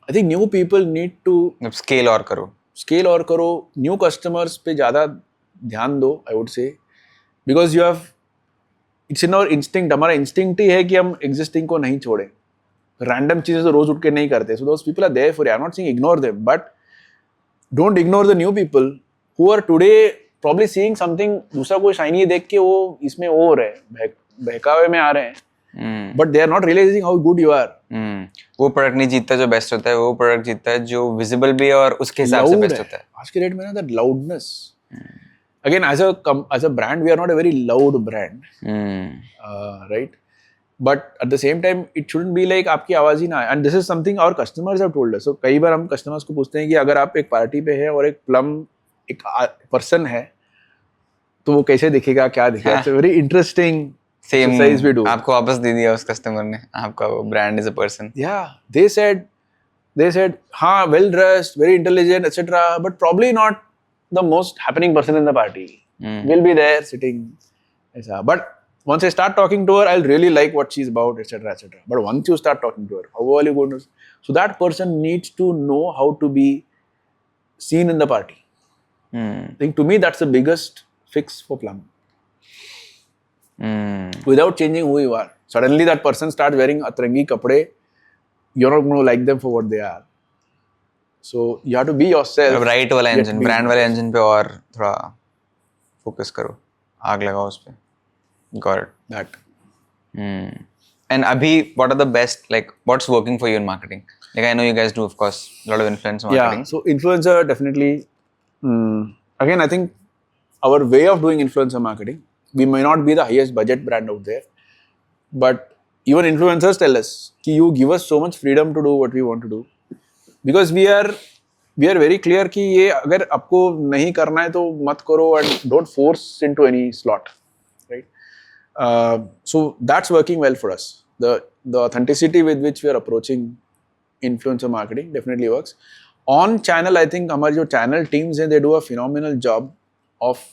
I think new people need to scale और करो, new customers पे ज़्यादा ध्यान दो, I would say, because you have, it's in our instinct, हमारा instinct ही है कि हम existing को नहीं छोड़ें. Random चीज़ें तो रोज उठ के नहीं करते. So those people are there for you. I'm not saying ignore them, but don't ignore the new people who are today probably seeing something, दूसरा कोई shiny देख के वो इसमें वो हो रहे हैं, बहकावे में आ रहे हैं. But they are not realizing how good you are. वो प्रोडक्ट नहीं जीतता जो बेस्ट होता है, वो प्रोडक्ट जीतता है जो विजिबल भी है और उसके हिसाब से बेस्ट होता है. आज के डेट में ना that loudness. Again, as a brand, we are not a very loud brand, right? But at the same time, it shouldn't be like आपकी आवाज ही ना आए. And this is something our customers have told us. So कई बार हम customers को पूछते हैं कि अगर आप एक पार्टी पे है और एक प्लम एक पर्सन है, तो वो कैसे दिखेगा, क्या दिखेगा? It's a very interesting same exercise we do. आपको वापस दे दिया उस कस्टमर ने, आपका वो brand is a person. Yeah, they said हाँ, well dressed, very intelligent, etc. But probably not the most happening person in the party. Will be there sitting, ऐसा. But once I start talking to her, I'll really like what she's about, etc., etc. But once you start talking to her, how are you going to? So that person needs to know how to be seen in the party. I think to me that's the biggest fix for Plum. Without changing who you are. Suddenly that person starts wearing atrangi kapde, you're not going to like them for what they are. So you have to be yourself. Right वाला engine, brand वाले engine पे और थोड़ा focus करो, आग लगाओ उस पे. Got it. That. And abhi, what are the best, like what's working for you in marketing? Like I know you guys do, of course, a lot of influencer marketing. Yeah, so influencer definitely. Again, I think our way of doing influencer marketing, we may not be the highest budget brand out there, but even influencers tell us कि you give us so much freedom to do what we want to do, because we are very clear कि ये अगर आपको नहीं करना है तो मत करो, and don't force into any slot, right? So that's working well for us. The authenticity with which we are approaching influencer marketing definitely works. On channel, I think हमारी जो channel teams हैं, they do a phenomenal job of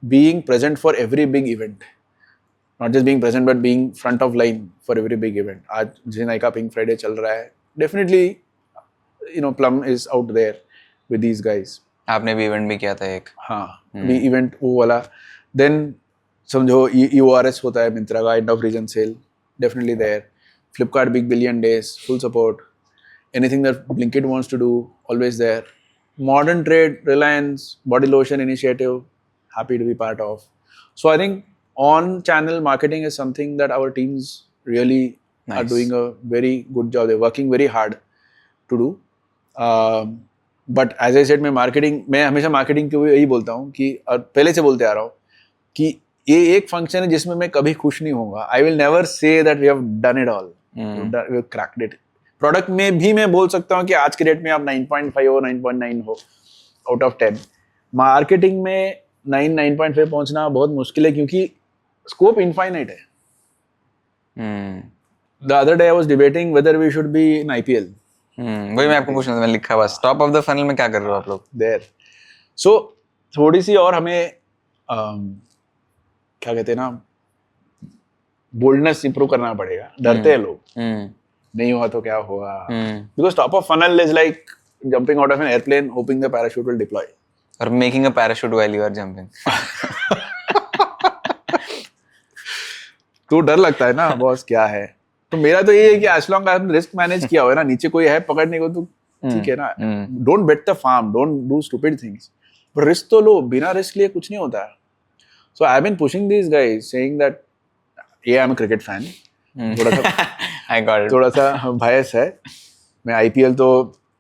being present for every big event. Not just being present, but being front of line for every big event. आज जैसे Nykaa pink Friday चल रहा है, definitely, you know, Plum is out there with these guys. आपने भी event भी किया था एक. हाँ, अभी इवेंट वो वाला. Then समझो EORS होता है मिंत्रा का end of region sale, definitely there. Flipkart Big Billion Days, full support. Anything that Blinkit wants to do, always there. Modern Trade, Reliance, Body Lotion Initiative, happy to be part of. So I think on-channel marketing is something that our teams really are doing a very good job. They're working very hard to do. But as I said, मैं हमेशा marketing को यही बोलता हूँ कि, और पहले से बोलते आ रहा हूँ कि ये एक फंक्शन है जिसमें मैं कभी खुश नहीं होऊंगा. I will never say that we have done it all. We've cracked it. Product में भी मैं बोल सकता हूँ कि आज के डेट में आप 9.5 हो, 9.9 हो आउट ऑफ 10. मार्केटिंग में 9.5 पहुंचना बहुत मुश्किल है, क्योंकि स्कोप इनफाइनाइट है. हम्म The other day I was debating whether we should be in IPL. वही मैं आपको पूछना था, मैं लिखा बस टॉप ऑफ द फनल में क्या कर रहे हो आप लोग. There. So थोड़ी सी और हमें क्या कहते हैं ना, बोल्डनेस इंप्रूव करना पड़ेगा. डरते हैं लोग, नहीं हुआ तो क्या हुआ. Because top of funnel is like jumping out of an airplane hoping the parachute will deploy. और making a parachute while you are jumping. तो डर लगता है ना बॉस क्या है. तो मेरा तो ये है कि as long as risk manage किया हुआ है ना, नीचे कोई है पकड़ने को तो ठीक है ना. Don't bet the farm, don't do stupid things, पर रिस्क तो लो. बिना रिस्क लिए कुछ नहीं होता है. So I have been pushing this guys saying that ये I am a cricket fan. थोड़ा सा आई गॉट इट. थोड़ा सा बायस है. मैं आईपीएल तो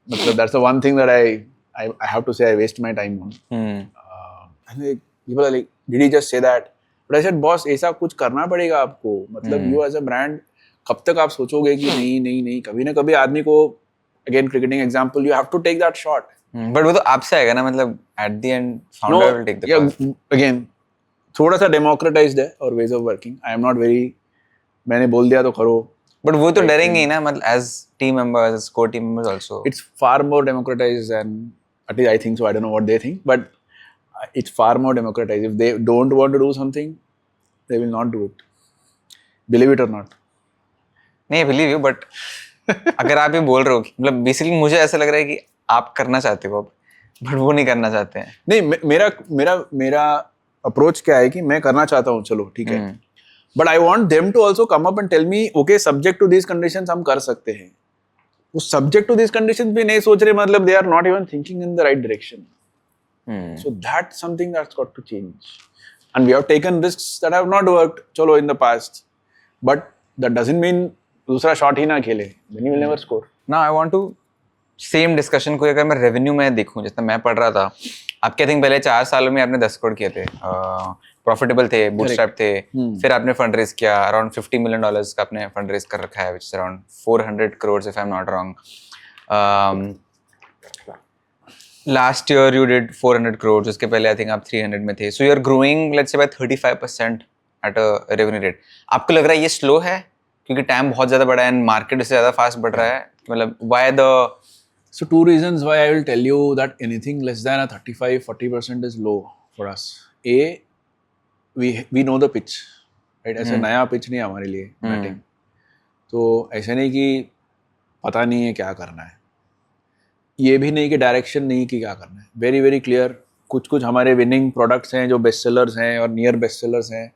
मतलब that's the one thing that I have to say I waste my time on. People are like did he just say that, but I said boss ऐसा कुछ करना पड़ेगा आपको. मतलब यू एज अ ब्रांड कब तक आप सोचोगे कि नहीं नहीं नहीं. कभी ना कभी आदमी को, again cricketing example, you have to take that shot. But वो तो आपसे आएगा ना, मतलब at the end founder will take the call. Again थोड़ा सा डेमोक्रेटाइज्ड है और ways of working. I am not very, मैंने बोल दिया तो करो. बट वो तो डरेंगे ही ना, मतलब as team members, as core team members also. It's far more democratized than, at least I think so. I don't know what they think, but it's far more democratized. If they don't want to do something, they will not do it. Believe it or not. नहीं, believe you, but अगर आप ये बोल रहे हो कि मतलब basically मुझे ऐसा लग रहा है कि आप करना चाहते हो बट वो नहीं करना चाहते हैं. नहीं, मेरा अप्रोच क्या है कि मैं करना चाहता हूँ, चलो ठीक है, but I want them to also come up and tell me okay subject to this conditions हम कर सकते हैं. वो सब्जेक्ट टू दिस कंडीशंस भी नहीं सोच रहे, मतलब they are not even thinking in the right direction. So that's something that's got to change. And we have taken risks that have not worked, चलो in the past, but that doesn't mean दूसरा shot ही ना खेले, then you will never score. Now I want to same discussion को अगर मैं revenue में देखूं, जितना मैं पढ़ रहा था, आपके थिंक पहले 4 सालों में आपने 10 करोड़ किए थे, प्रॉफिटेबल थे, बूटस्ट्रैप थे. फिर आपने फंड रेज किया, अराउंड $50 million का आपने फंड रेज कर रखा है, which is around 400 crores if I am not wrong. Last year you did 400 crores, उसके पहले आई थिंक आप 300 में थे. So you are growing let's say by 35% at a revenue rate. आपको लग रहा है ये स्लो है क्योंकि टाइम बहुत ज्यादा बड़ा है एंड मार्केट इससे ज्यादा फास्ट बढ़ रहा है, मतलब why the. So 2 reasons why I will tell you that anything less than a 35-40% is low for us. A, we know the pitch, right? ऐसे नया pitch नहीं है हमारे लिए बैटिंग. तो ऐसे नहीं कि पता नहीं है क्या करना है, ये भी नहीं कि डायरेक्शन नहीं कि क्या करना है. Very very clear. कुछ हमारे विनिंग प्रोडक्ट्स हैं जो बेस्ट सेलर्स हैं और नियर बेस्ट सेलर्स हैं,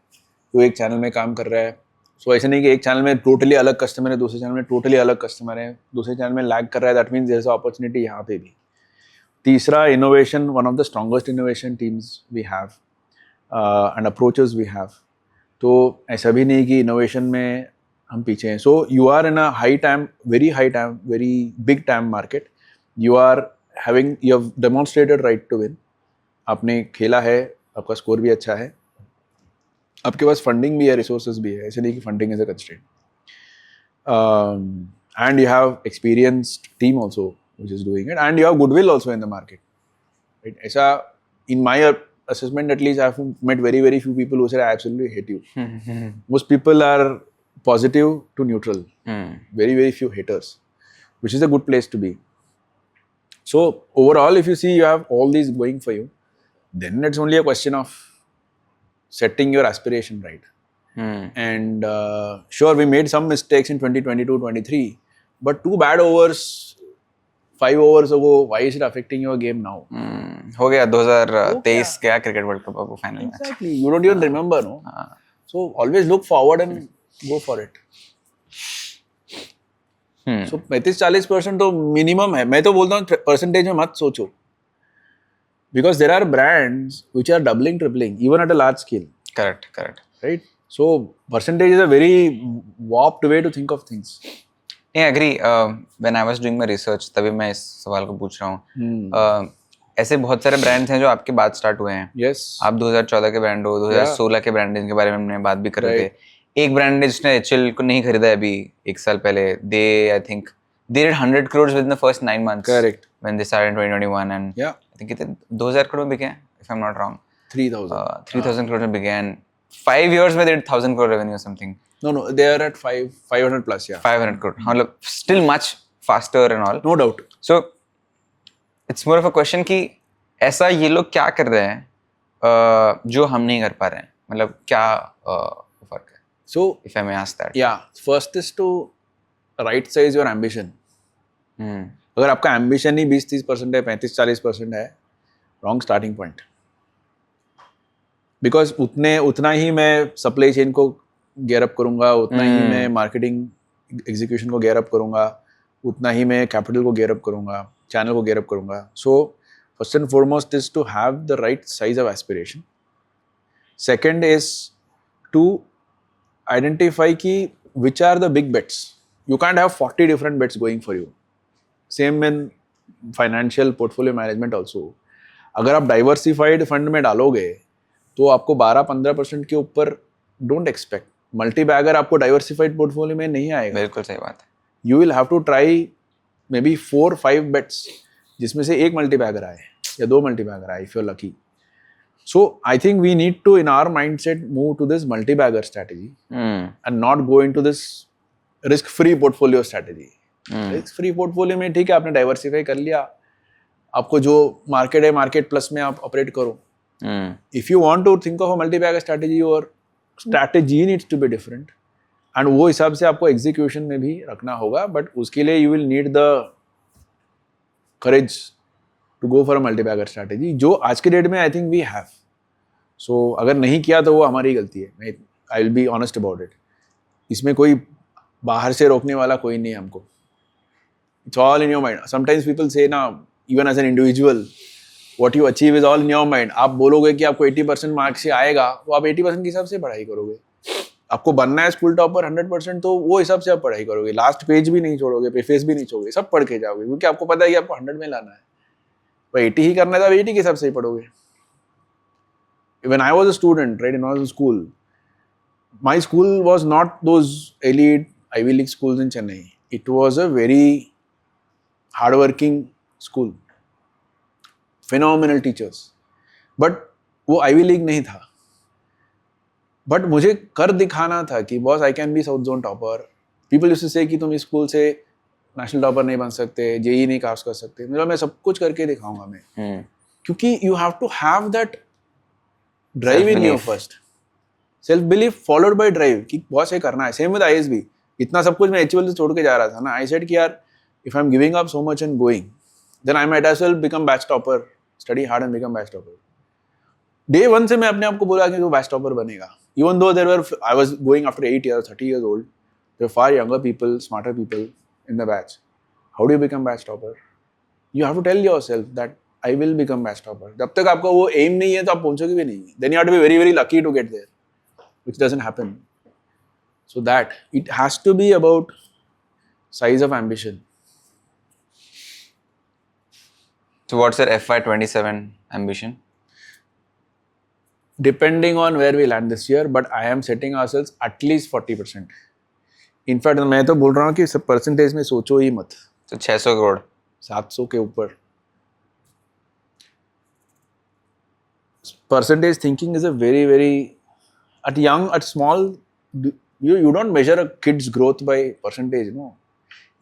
तो एक चैनल में काम कर रहा है. सो ऐसे नहीं कि एक चैनल में टोटली अलग कस्टमर है, दूसरे चैनल में टोटली अलग कस्टमर है, दूसरे चैनल में लैग कर रहा है, that means there is opportunity यहाँ पे भी. तीसरा, innovation, one of the strongest innovation teams we have and approaches we have. तो ऐसा भी नहीं कि इनोवेशन में हम पीछे हैं. So you are in a high time, very big time market. You are having, you have demonstrated right to win. आपने खेला है, आपका स्कोर भी अच्छा है, आपके पास फंडिंग भी है, रिसोर्सेज भी है. ऐसे नहीं कि funding is a constraint. And you have experienced team also which is doing it, and you have goodwill also in the market, right? ऐसा in my assessment, at least I have met very few people who said I absolutely hate you. Most people are positive to neutral. Very few haters, which is a good place to be. So overall, if you see you have all these going for you, then it's only a question of setting your aspiration right. And sure, we made some mistakes in 2022-23, but 2 bad overs 5 overs ago, why is it affecting your game now? हो गया 2023 क्या cricket world cup अब final match. Exactly, you don't even remember, no? So always look forward and go for it. So 35-40% तो minimum है. मैं तो बोलता हूँ परसेंटेज में मत सोचो, because there are brands which are doubling, tripling even at a large scale. Correct. Right? So percentage is a very warped way to think of things. नहीं, agree. When I was doing my research तभी मैं इस सवाल को पूछ रहा हूँ. ऐसे बहुत सारे ब्रांड्स हैं जो आपके बाद स्टार्ट हुए हैं. Yes. आप 2014 के ब्रांड हो, 2016 के ब्रांड जिनके बारे में हमने बात भी कर रहे थे. एक ब्रांड है जिसने एचएल को नहीं खरीदा है अभी 1 साल पहले. They I think they did 100 crores within the first 9 months. Correct. When they started in 2021 and I think कितने 2000 करोड़ बिके हैं if I'm not wrong. 3000 crores में बिके and 5 years में they did 1,000 crore revenue or something. No, they are at 500 plus, yeah. 500 crore. मतलब still much faster and all. No doubt. So it's more of a question कि ऐसा ये लोग क्या कर रहे हैं जो हम नहीं कर पा रहे हैं, मतलब क्या फर्क है? So If I may ask that. yeah, first is to right size your ambition. अगर आपका ambition ही 20-30% है, 35-40% है, wrong starting point. Because उतना ही मैं सप्लाई चेन को गेयर अप करूंगा, उतना ही मैं मार्केटिंग एग्जीक्यूशन को गेयर अप करूंगा, उतना ही मैं कैपिटल को गेयर अप करूंगा, चैनल को गेयर अप करूंगा. So first and foremost is to have the right size of aspiration. Second is to identify कि which are the big bets. You can't have 40 different bets going for you. Same in financial portfolio management also. अगर आप diversified fund में डालोगे तो आपको 12-15% के ऊपर don't expect. Multi bagger आपको डाइवर्सिफाइड पोर्टफोलियो में नहीं आएगा. बिल्कुल सही बात है. You will have to try maybe 4-5 bets जिसमें से एक मल्टी बैगर आए या 2 मल्टी बैगर आए if you are lucky. So I think we need to in our mindset move to this multi bagger strategy and not go into this risk free portfolio strategy. Risk free portfolio में ठीक है, आपने diversify कर लिया, आपको जो market है market plus में आप ऑपरेट करो. If you want to think of a multi-bagger strategy, your strategy needs to be different. And वो हिसाब से आपको execution में भी रखना होगा. But उसके लिए you will need the courage to go for a multi-bagger strategy, जो आज के डेट में I think we have. So अगर नहीं किया तो वो हमारी गलती है. I will be honest about it. इसमें कोई बाहर से रोकने वाला कोई नहीं है हमको. It's all in your mind. Sometimes people say ना, even as an individual, what you achieve is all in your mind. आप बोलोगे कि आपको 80% मार्क्स से आएगा तो आप 80% के हिसाब से पढ़ाई करोगे. आपको बनना है स्कूल टॉपर 100% तो वो हिसाब से आप पढ़ाई करोगे. लास्ट पेज भी नहीं छोड़ोगे, प्रीफेस भी नहीं छोड़ोगे, सब पढ़ के जाओगे क्योंकि आपको पता है कि आपको 100 में लाना है. तो 80 ही करना है तो आप 80 के हिसाब से ही पढ़ोगे. When I was a student, right, in I was in school, my school was not those elite Ivy League schools in Chennai. It was a very hardworking school. Phenomenal teachers. But वो Ivy League नहीं था. But मुझे कर दिखाना था कि boss I can be south zone topper. People used to say कि तुम इस स्कूल से नेशनल टॉपर नहीं बन सकते, जेई नहीं पास कर सकते. मतलब मैं सब कुछ करके दिखाऊंगा मैं. क्योंकि you have to have that drive in you first. Self belief followed by drive कि बॉस ये करना है. Same with ISB. इतना सब कुछ मैं एचयूएल से छोड़ के जा रहा था ना. आई सेड कि यार if I am giving up so much and going then I might as well become batch topper, study hard and become batch topper. Day 1 से मैं अपने आप को बोला कि वो batch topper बनेगा. Even though I was going after 8 years, 30 years old, there were far younger people, smarter people in the batch. How do you become batch topper? You have to tell yourself that I will become batch topper. जब तक आपका वो aim नहीं है तो आप पहुंचोगे भी नहीं. Then you have to be very, very lucky to get there, which doesn't happen. So that it has to be about size of ambition. So what's your FY27 ambition? Depending on where we land this year, but I am setting ourselves at least 40%. In fact, मैं तो बोल रहा हूँ कि सब percentage में सोचो ही मत. तो 600 करोड़ 700 के ऊपर. Percentage thinking is a very, very at small, you don't measure a kid's growth by percentage, no.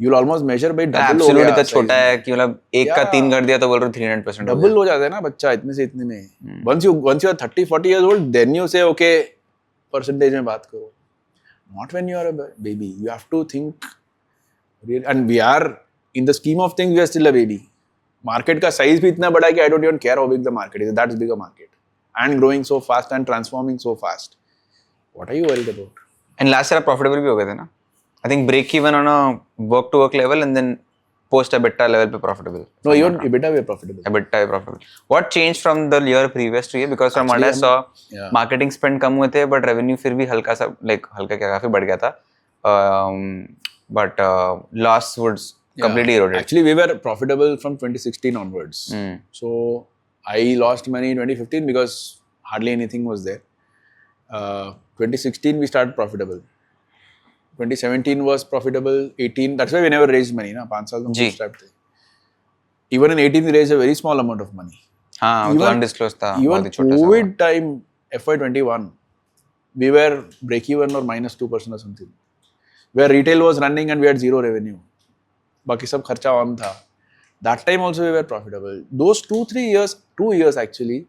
You'll almost measure by double. Absolute इतना छोटा है कि मतलब एक का 3 कर दिया तो बोल रहे 300% डबल हो जाता है ना बच्चा इतने से इतने में. Once you are 30-40 years old, then you say okay percentage में बात करो. Not when you are a baby. You have to think, and we are in the scheme of things we are still a baby. Market का size भी इतना बड़ा है कि I don't even care how big the market is. That's bigger market and growing so fast and transforming so fast. What are you worried about? And last year profitable भी हो गए थे ना. I think break even on a work to work level and then post EBITDA level पे profitable. No, even EBITDA we are profitable. EBITDA profitable. What changed from the year previous to year? Because from what I saw, marketing spend कम हुए थे, but revenue फिर भी हल्का सा हल्का क्या काफी बढ़ गया था. But loss was completely eroded. Actually, we were profitable from 2016 onwards. So I lost money in 2015 because hardly anything was there. 2016 we started profitable. 2017 was profitable. 18, that's why we never raised money ना. 5 साल तो bootstrap थे. Even in 18 we raised a very small amount of money. हाँ, वो तो undisclosed था. Even COVID time, FY21, we were break even or -2% or something. Where retail was running and we had zero revenue. बाकी सब खर्चा on था. That time also we were profitable. Those 2 years actually,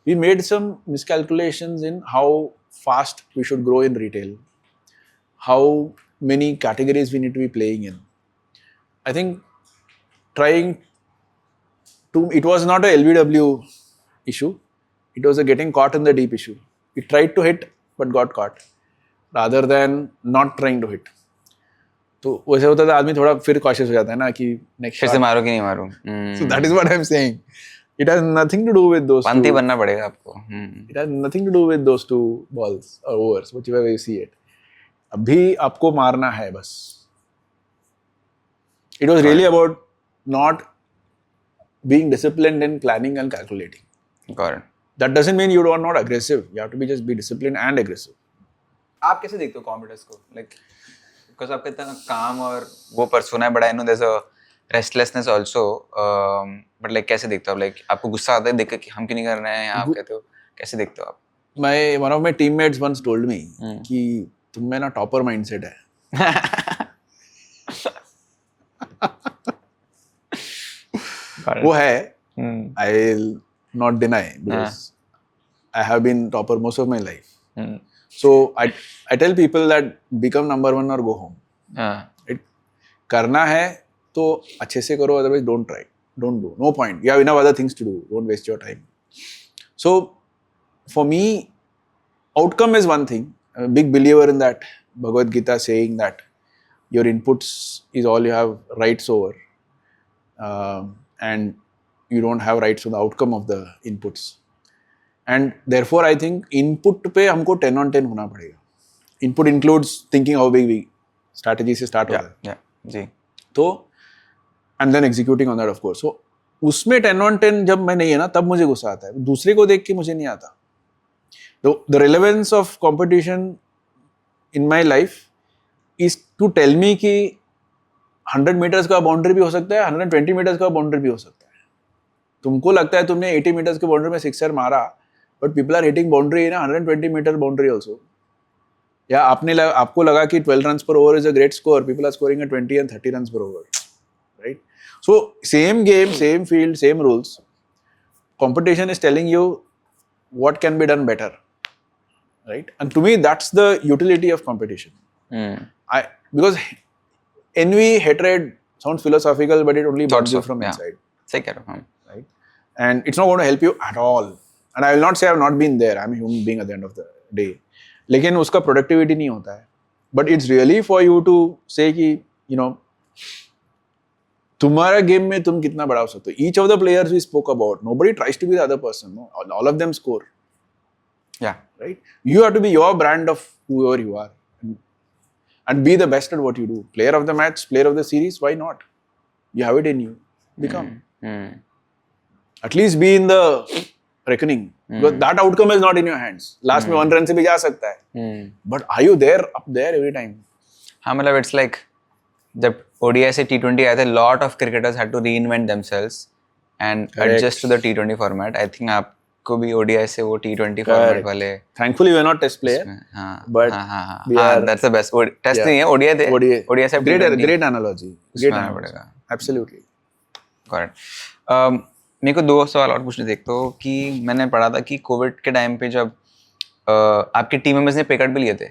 we made some miscalculations in how fast we should grow in retail, how many categories we need to be playing in. I think it was not a LBW issue, it was a getting caught in the deep issue. We tried to hit but got caught rather than not trying to hit. तो वैसे होता था आदमी थोड़ा फिर cautious हो जाता है ना कि नेक्स्ट फिर से मारो कि नहीं मारो. So that is what I'm saying. It has nothing to do with those Panthi two. बनना पड़ेगा आपको. It has nothing to do with those two balls or overs, whichever way you see it. अभी आपको मारना है बस. It was really about not being disciplined in planning and calculating. Got it. That doesn't mean you are not aggressive. You have to be just be disciplined and aggressive. आप कैसे देखते हो competitors को? लाइक बिकॉज आपका इतना काम और वो पर्सोना है, but I know there is a restlessness also, but like कैसे देखते हो आप? लाइक आपको गुस्सा आता है देख के कि हम क्यों नहीं कर रहे हैं, आप कहते हो, कैसे देखते हो आप? One of my teammates once told me कि तुम में ना टॉपर माइंडसेट है. वो है. I'll not deny because I have been topper most of my life. So I tell people that become number one or go home. करना है तो अच्छे से करो, otherwise don't try, don't do. No point. You have enough other things to do. Don't waste your time. So for me, outcome is one thing. I'm a big believer in that Bhagavad Gita saying that your inputs is all you have rights over, and you don't have rights on the outcome of the inputs. And therefore, I think input पे हमको 10 on 10 होना पड़ेगा. Input includes thinking how big we strategy से start होता है. Yeah, जी. तो and then executing on that of course. So उसमें 10 on 10 जब मैं नहीं है ना, तब मुझे गुस्सा आता है. दूसरे को देख के मुझे नहीं आता. The relevance of competition in my life is to tell me कि 100 meters का बाउंड्री भी हो सकता है, 120 meters का बाउंड्री भी हो सकता है. तुमको लगता है तुमने 80 meters के बाउंड्री में सिक्सर मारा, but people are hitting boundary in a 120 meter boundary also. या आपको लगा कि 12 runs per over is a great score, people are scoring at 20 and 30 runs per over, right? So same game, same field, same rules. Competition is telling you what can be done better, right? And to me, that's the utility of competition. Because envy, hatred sounds philosophical, but it only burns you from inside. सही कह रहे हो. Right? And it's not going to help you at all. And I will not say I have not been there. I'm a human being at the end of the day. लेकिन उसका productivity नहीं होता है. But it's really for you to say कि, you know, तुम्हारा game में तुम कितना बड़ा हो सकते हो. Each of the players we spoke about, nobody tries to be the other person. No? All of them score. Yeah. Right? You have to be your brand of whoever you are. And be the best at what you do. Player of the match, player of the series, why not? You have it in you. Become. At least be in the reckoning. Because that outcome is not in your hands. Last में 1 run से भी जा सकता है. But are you there, up there every time? हाँ, मतलब it's like जब ODI से T20 आया था, lot of cricketers had to reinvent themselves and adjust to the T20 format. I think आपको भी ODI से वो T20 format वाले. Thankfully we are not test player. हाँ, but हाँ, that's the best. Test नहीं है, ODI थे. ODI से great analogy. Great analogy. Absolutely. Got it. मेरे को 2 सवाल और पूछने देखते हो कि मैंने पढ़ा था कि कोविड के टाइम पे जब आपके टीम मेंबर्स ने पे कट भी लिए थे,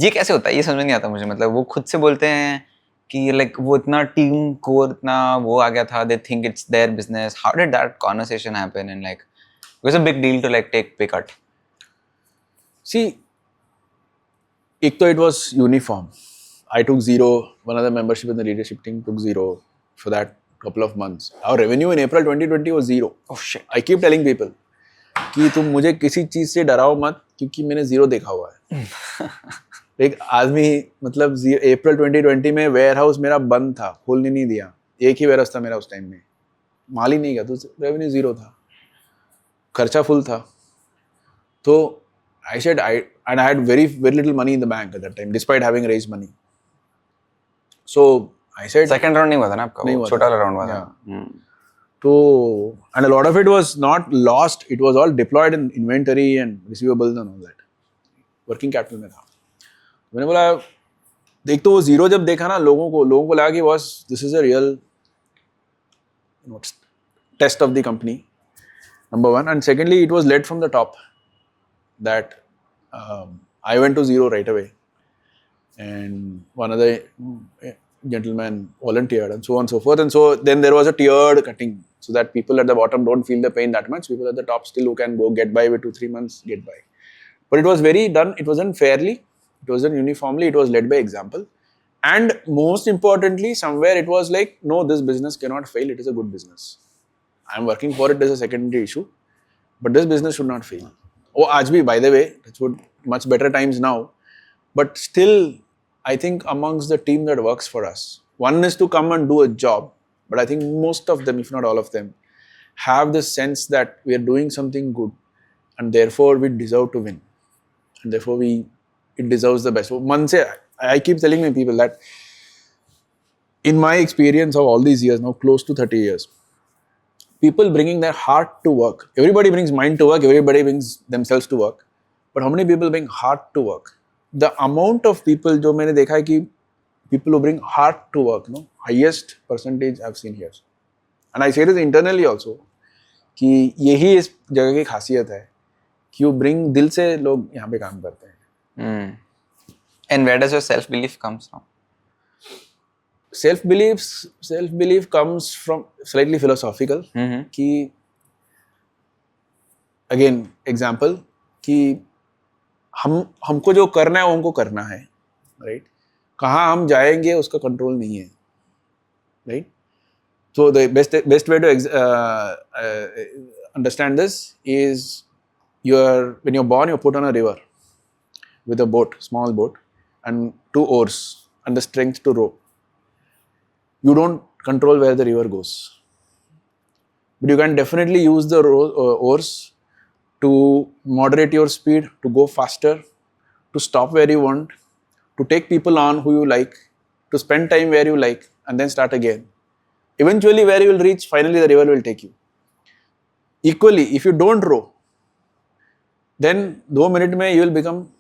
ये कैसे होता है? ये समझ नहीं आता मुझे. मतलब वो खुद से बोलते हैं कि लाइक वो इतना टीम को इतना वो आ गया था, they think it's their business. How did that conversation happen and like it was a big deal to like take pay cut? See, एक तो it was uniform. I took 0. One other membership in the leadership team took 0 for that couple of months. Our revenue in April 2020 was 0. Oh shit. I keep telling people कि तुम मुझे किसी चीज से डराओ मत, क्योंकि मैंने 0 देखा हुआ है. एक आदमी मतलब अप्रैल 2020 में वेयर हाउस मेरा बंद था, खोलने नहीं दिया. एक ही वेयर हाउस था मेरा उस टाइम में, माल ही नहीं गया, तो रेवेन्यू 0 था, खर्चा फुल था. तो I said I had very little money in the bank at that time, despite having raised money. So I said second round नहीं हुआ था ना आपका? नहीं हुआ, छोटा वाला राउंड हुआ था. So, and a lot of it was not lost, it was all deployed in inventory and receivables and all that. Working capital में था. मैंने बोला एक तो वो जीरो जब देखा ना लोगों को लगा कि boss this is a real test of the company, number one. And secondly, it was led from the top that I went to zero right away. And one other gentleman volunteered and so on and so forth. And so then there was a tiered cutting so that people at the bottom don't feel the pain that much. People at the top still who can go get by with 2-3 months, get by. But it was it wasn't fairly, it wasn't uniformly, it was led by example. And most importantly, somewhere it was like, no, this business cannot fail, it is a good business. I'm working for it as a secondary issue, but this business should not fail. Oh, aaj bhi, by the way, it's much better times now, but still, I think amongst the team that works for us, one is to come and do a job, but I think most of them, if not all of them, have this sense that we are doing something good and therefore we deserve to win. And therefore it deserves the best. So, I keep telling my people that in my experience of all these years, now close to 30 years, people bringing their heart to work. Everybody brings mind to work, everybody brings themselves to work. But how many people bring heart to work? The amount of people जो मैंने देखा है कि people who bring heart to work, no, highest percentage I've seen here. And I say this internally also, कि यही इस जगह की खासियत है कि वो bring दिल से लोग यहाँ पे काम करते हैं. And where does your self-belief comes from? Self-belief comes from slightly philosophical. कि again example कि हमको जो करना है वो हमको करना है, right? कहाँ हम जाएंगे उसका कंट्रोल नहीं है, right? So the best way to understand this is when you're born, you're put on a river with a boat, small boat, and 2 oars and the strength to row. You don't control where the river goes, but you can definitely use the oars to moderate your speed, to go faster, to stop where you want, to take people on who you like, to spend time where you like, and then start again. Eventually, where you will reach, finally the river will take you. Equally, if you don't row, then 2 minutes mein you will become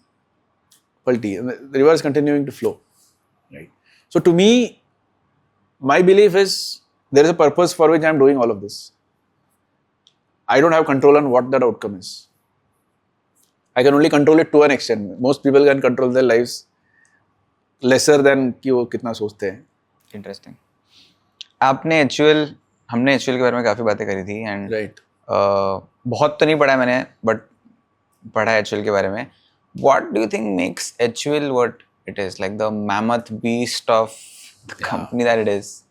palti. The river is continuing to flow, right? So to me, my belief is there is a purpose for which I am doing all of this. I don't have control on what that outcome is. I can only control it to an extent. Most people can control their lives lesser than कि वो कितना सोचते हैं. Interesting. हमने HUL के बारे में काफ़ी बातें करी थी and right. बहुत तो नहीं पढ़ा मैंने but पढ़ा है HUL के बारे में. What do you think makes HUL what it is? Like the mammoth beast of the company that it is.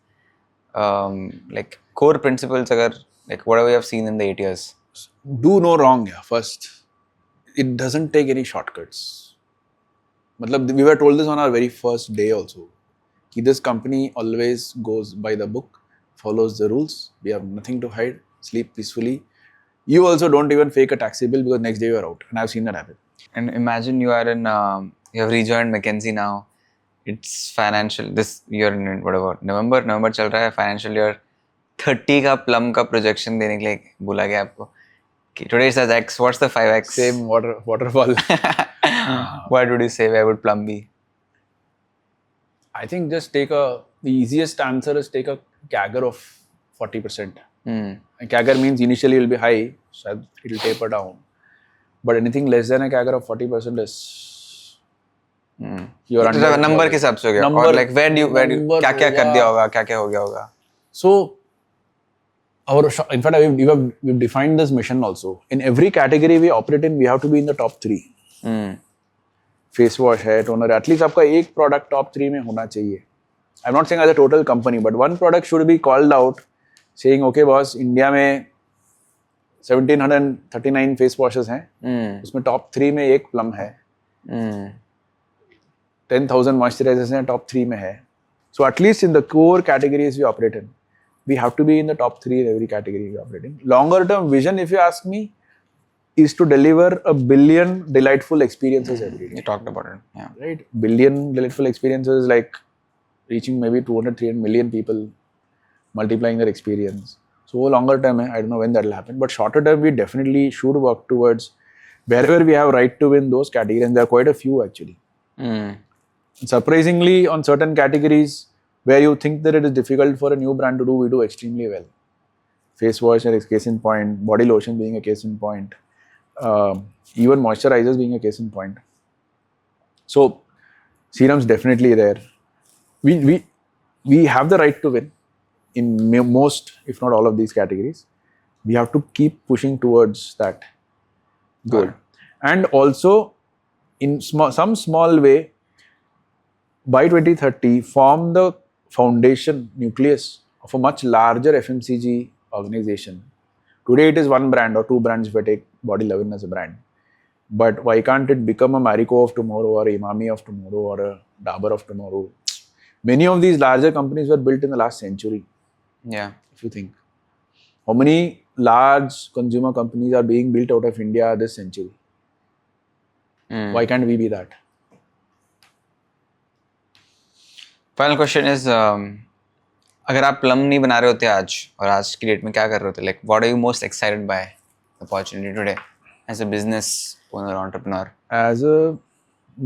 Like core principles अगर like whatever you have seen in the 8 years. Do no wrong, yeah. First, it doesn't take any shortcuts. मतलब we were told this on our very first day also. That this company always goes by the book, follows the rules. We have nothing to hide. Sleep peacefully. You also don't even fake a taxi bill because next day you are out. And I've seen that happen. And imagine you are you have rejoined McKinsey now. It's financial. This year in whatever November चल रहा है. Financial year 30 का plum का projection देने के लिए बोला गया आपको. Today it says X. What's the 5X? Same waterfall. What would you say? Where would plum be? I think just the easiest answer is take a CAGR of 40%. And CAGR means initially it will be high, so it will taper down. But anything less than a CAGR of 40% is your number के हिसाब से हो गया. Or like where क्या कर दिया होगा, क्या हो गया होगा. So in fact we've defined this mission also. In every category we operate in, we have to be in the top 3. Face wash है, toner है, at least आपका एक product top 3 में होना चाहिए. I'm not saying as a total company, but one product should be called out, saying, okay boss, India में 1739 face washes हैं, उसमें top 3 में एक plum है, 10,000 moisturizers हैं, top 3 में है. So at least in the core categories we operate in, we have to be in the top 3 in every category we operate in. Longer term vision, if you ask me, is to deliver 1 billion delightful experiences every day. You talked about it, yeah. Right? Billion delightful experiences, like reaching maybe 200-300 million people, multiplying their experience. So वो longer term है, I don't know when that will happen. But shorter term, we definitely should work towards wherever we have right to win those categories. And there are quite a few actually. Surprisingly, on certain categories where you think that it is difficult for a new brand to do, we do extremely well. Face wash is a case in point, body lotion being a case in point, even moisturizers being a case in point. So serums definitely there. We have the right to win in most, if not all of these categories. We have to keep pushing towards that goal. And also, in some small way, by 2030, form the foundation nucleus of a much larger FMCG organization. Today, it is one brand or two brands if I take Body Lovin as a brand. But why can't it become a Marico of tomorrow or a Imami of tomorrow or a Dabur of tomorrow? Many of these larger companies were built in the last century. Yeah. If you think. How many large consumer companies are being built out of India this century? Why can't we be that? Final question is अगर आप plum नहीं बना रहे होते आज और आज की डेट में क्या कर रहे होते, like what are you most excited by opportunity today as a business owner entrepreneur? As a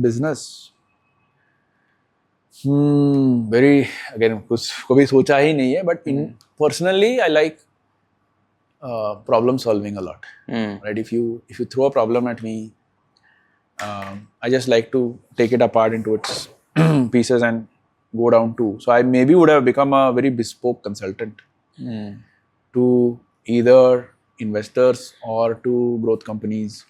business, very again कुछ कभी सोचा ही नहीं है, but in personally I like problem solving a lot. Right? If you throw a problem at me, I just like to take it apart into its pieces and go down too. So I maybe would have become a very bespoke consultant to either investors or to growth companies.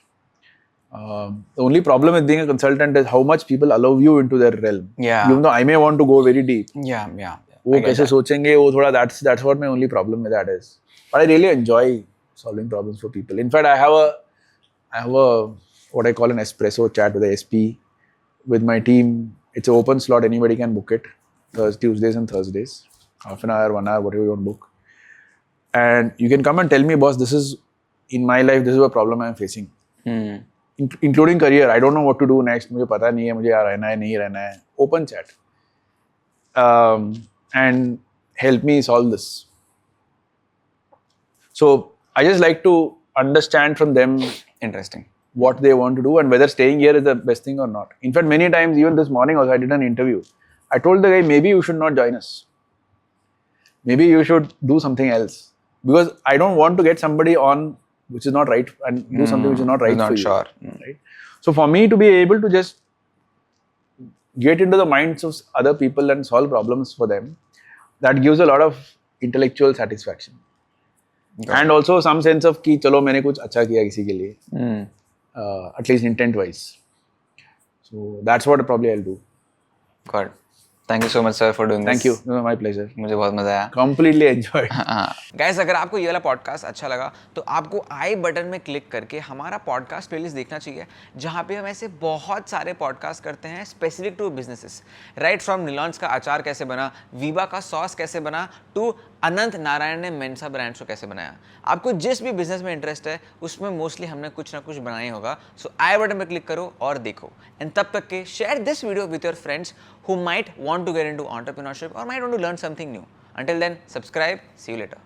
The only problem with being a consultant is how much people allow you into their realm. Yeah. Even though I may want to go very deep. Yeah. वो कैसे सोचेंगे वो थोड़ा that's what my only problem with that is. But I really enjoy solving problems for people. In fact, I have a what I call an espresso chat with the SP with my team. It's an open slot. Anybody can book it. Tuesdays and Thursdays. Half an hour, 1 hour, whatever you want to book. And you can come and tell me, boss, this is in my life, this is a problem I'm facing. Including career. I don't know what to do next. मुझे पता नहीं है मुझे यहाँ रहना है नहीं रहना है. Open chat. And help me solve this. So I just like to understand from them Interesting. what they want to do and whether staying here is the best thing or not. In fact, many times, even this morning also, I did an interview. I told the guy, maybe you should not join us. Maybe you should do something else. Because I don't want to get somebody on which is not right and do something which is not right not for you. sure. Right? So for me to be able to just get into the minds of other people and solve problems for them, that gives a lot of intellectual satisfaction. And also some sense of कि चलो मैंने कुछ अच्छा किया किसी के लिए. At least intent wise. So that's what probably I'll do. Good. Thank you so much, sir, for doing Thank this. you. No, my pleasure. मुझे बहुत मजा आया. Completely enjoyed. गाइस, अगर आपको ये वाला पॉडकास्ट अच्छा लगा तो आपको आई बटन में क्लिक करके हमारा पॉडकास्ट प्लेलिस्ट देखना चाहिए, जहाँ पे हम ऐसे बहुत सारे पॉडकास्ट करते हैं specific to businesses. Right from Nilon's का अचार कैसे बना, वीबा का सॉस कैसे बना, टू अनंत नारायण ने मेंसा ब्रांड्स को कैसे बनाया. आपको जिस भी बिजनेस में इंटरेस्ट है उसमें मोस्टली हमने कुछ ना कुछ बनाया ही होगा. सो आई बटन में क्लिक करो और देखो. एंड तब तक के share this video with your friends who might want to get into entrepreneurship or might want to learn something new. Until then, subscribe. See you later.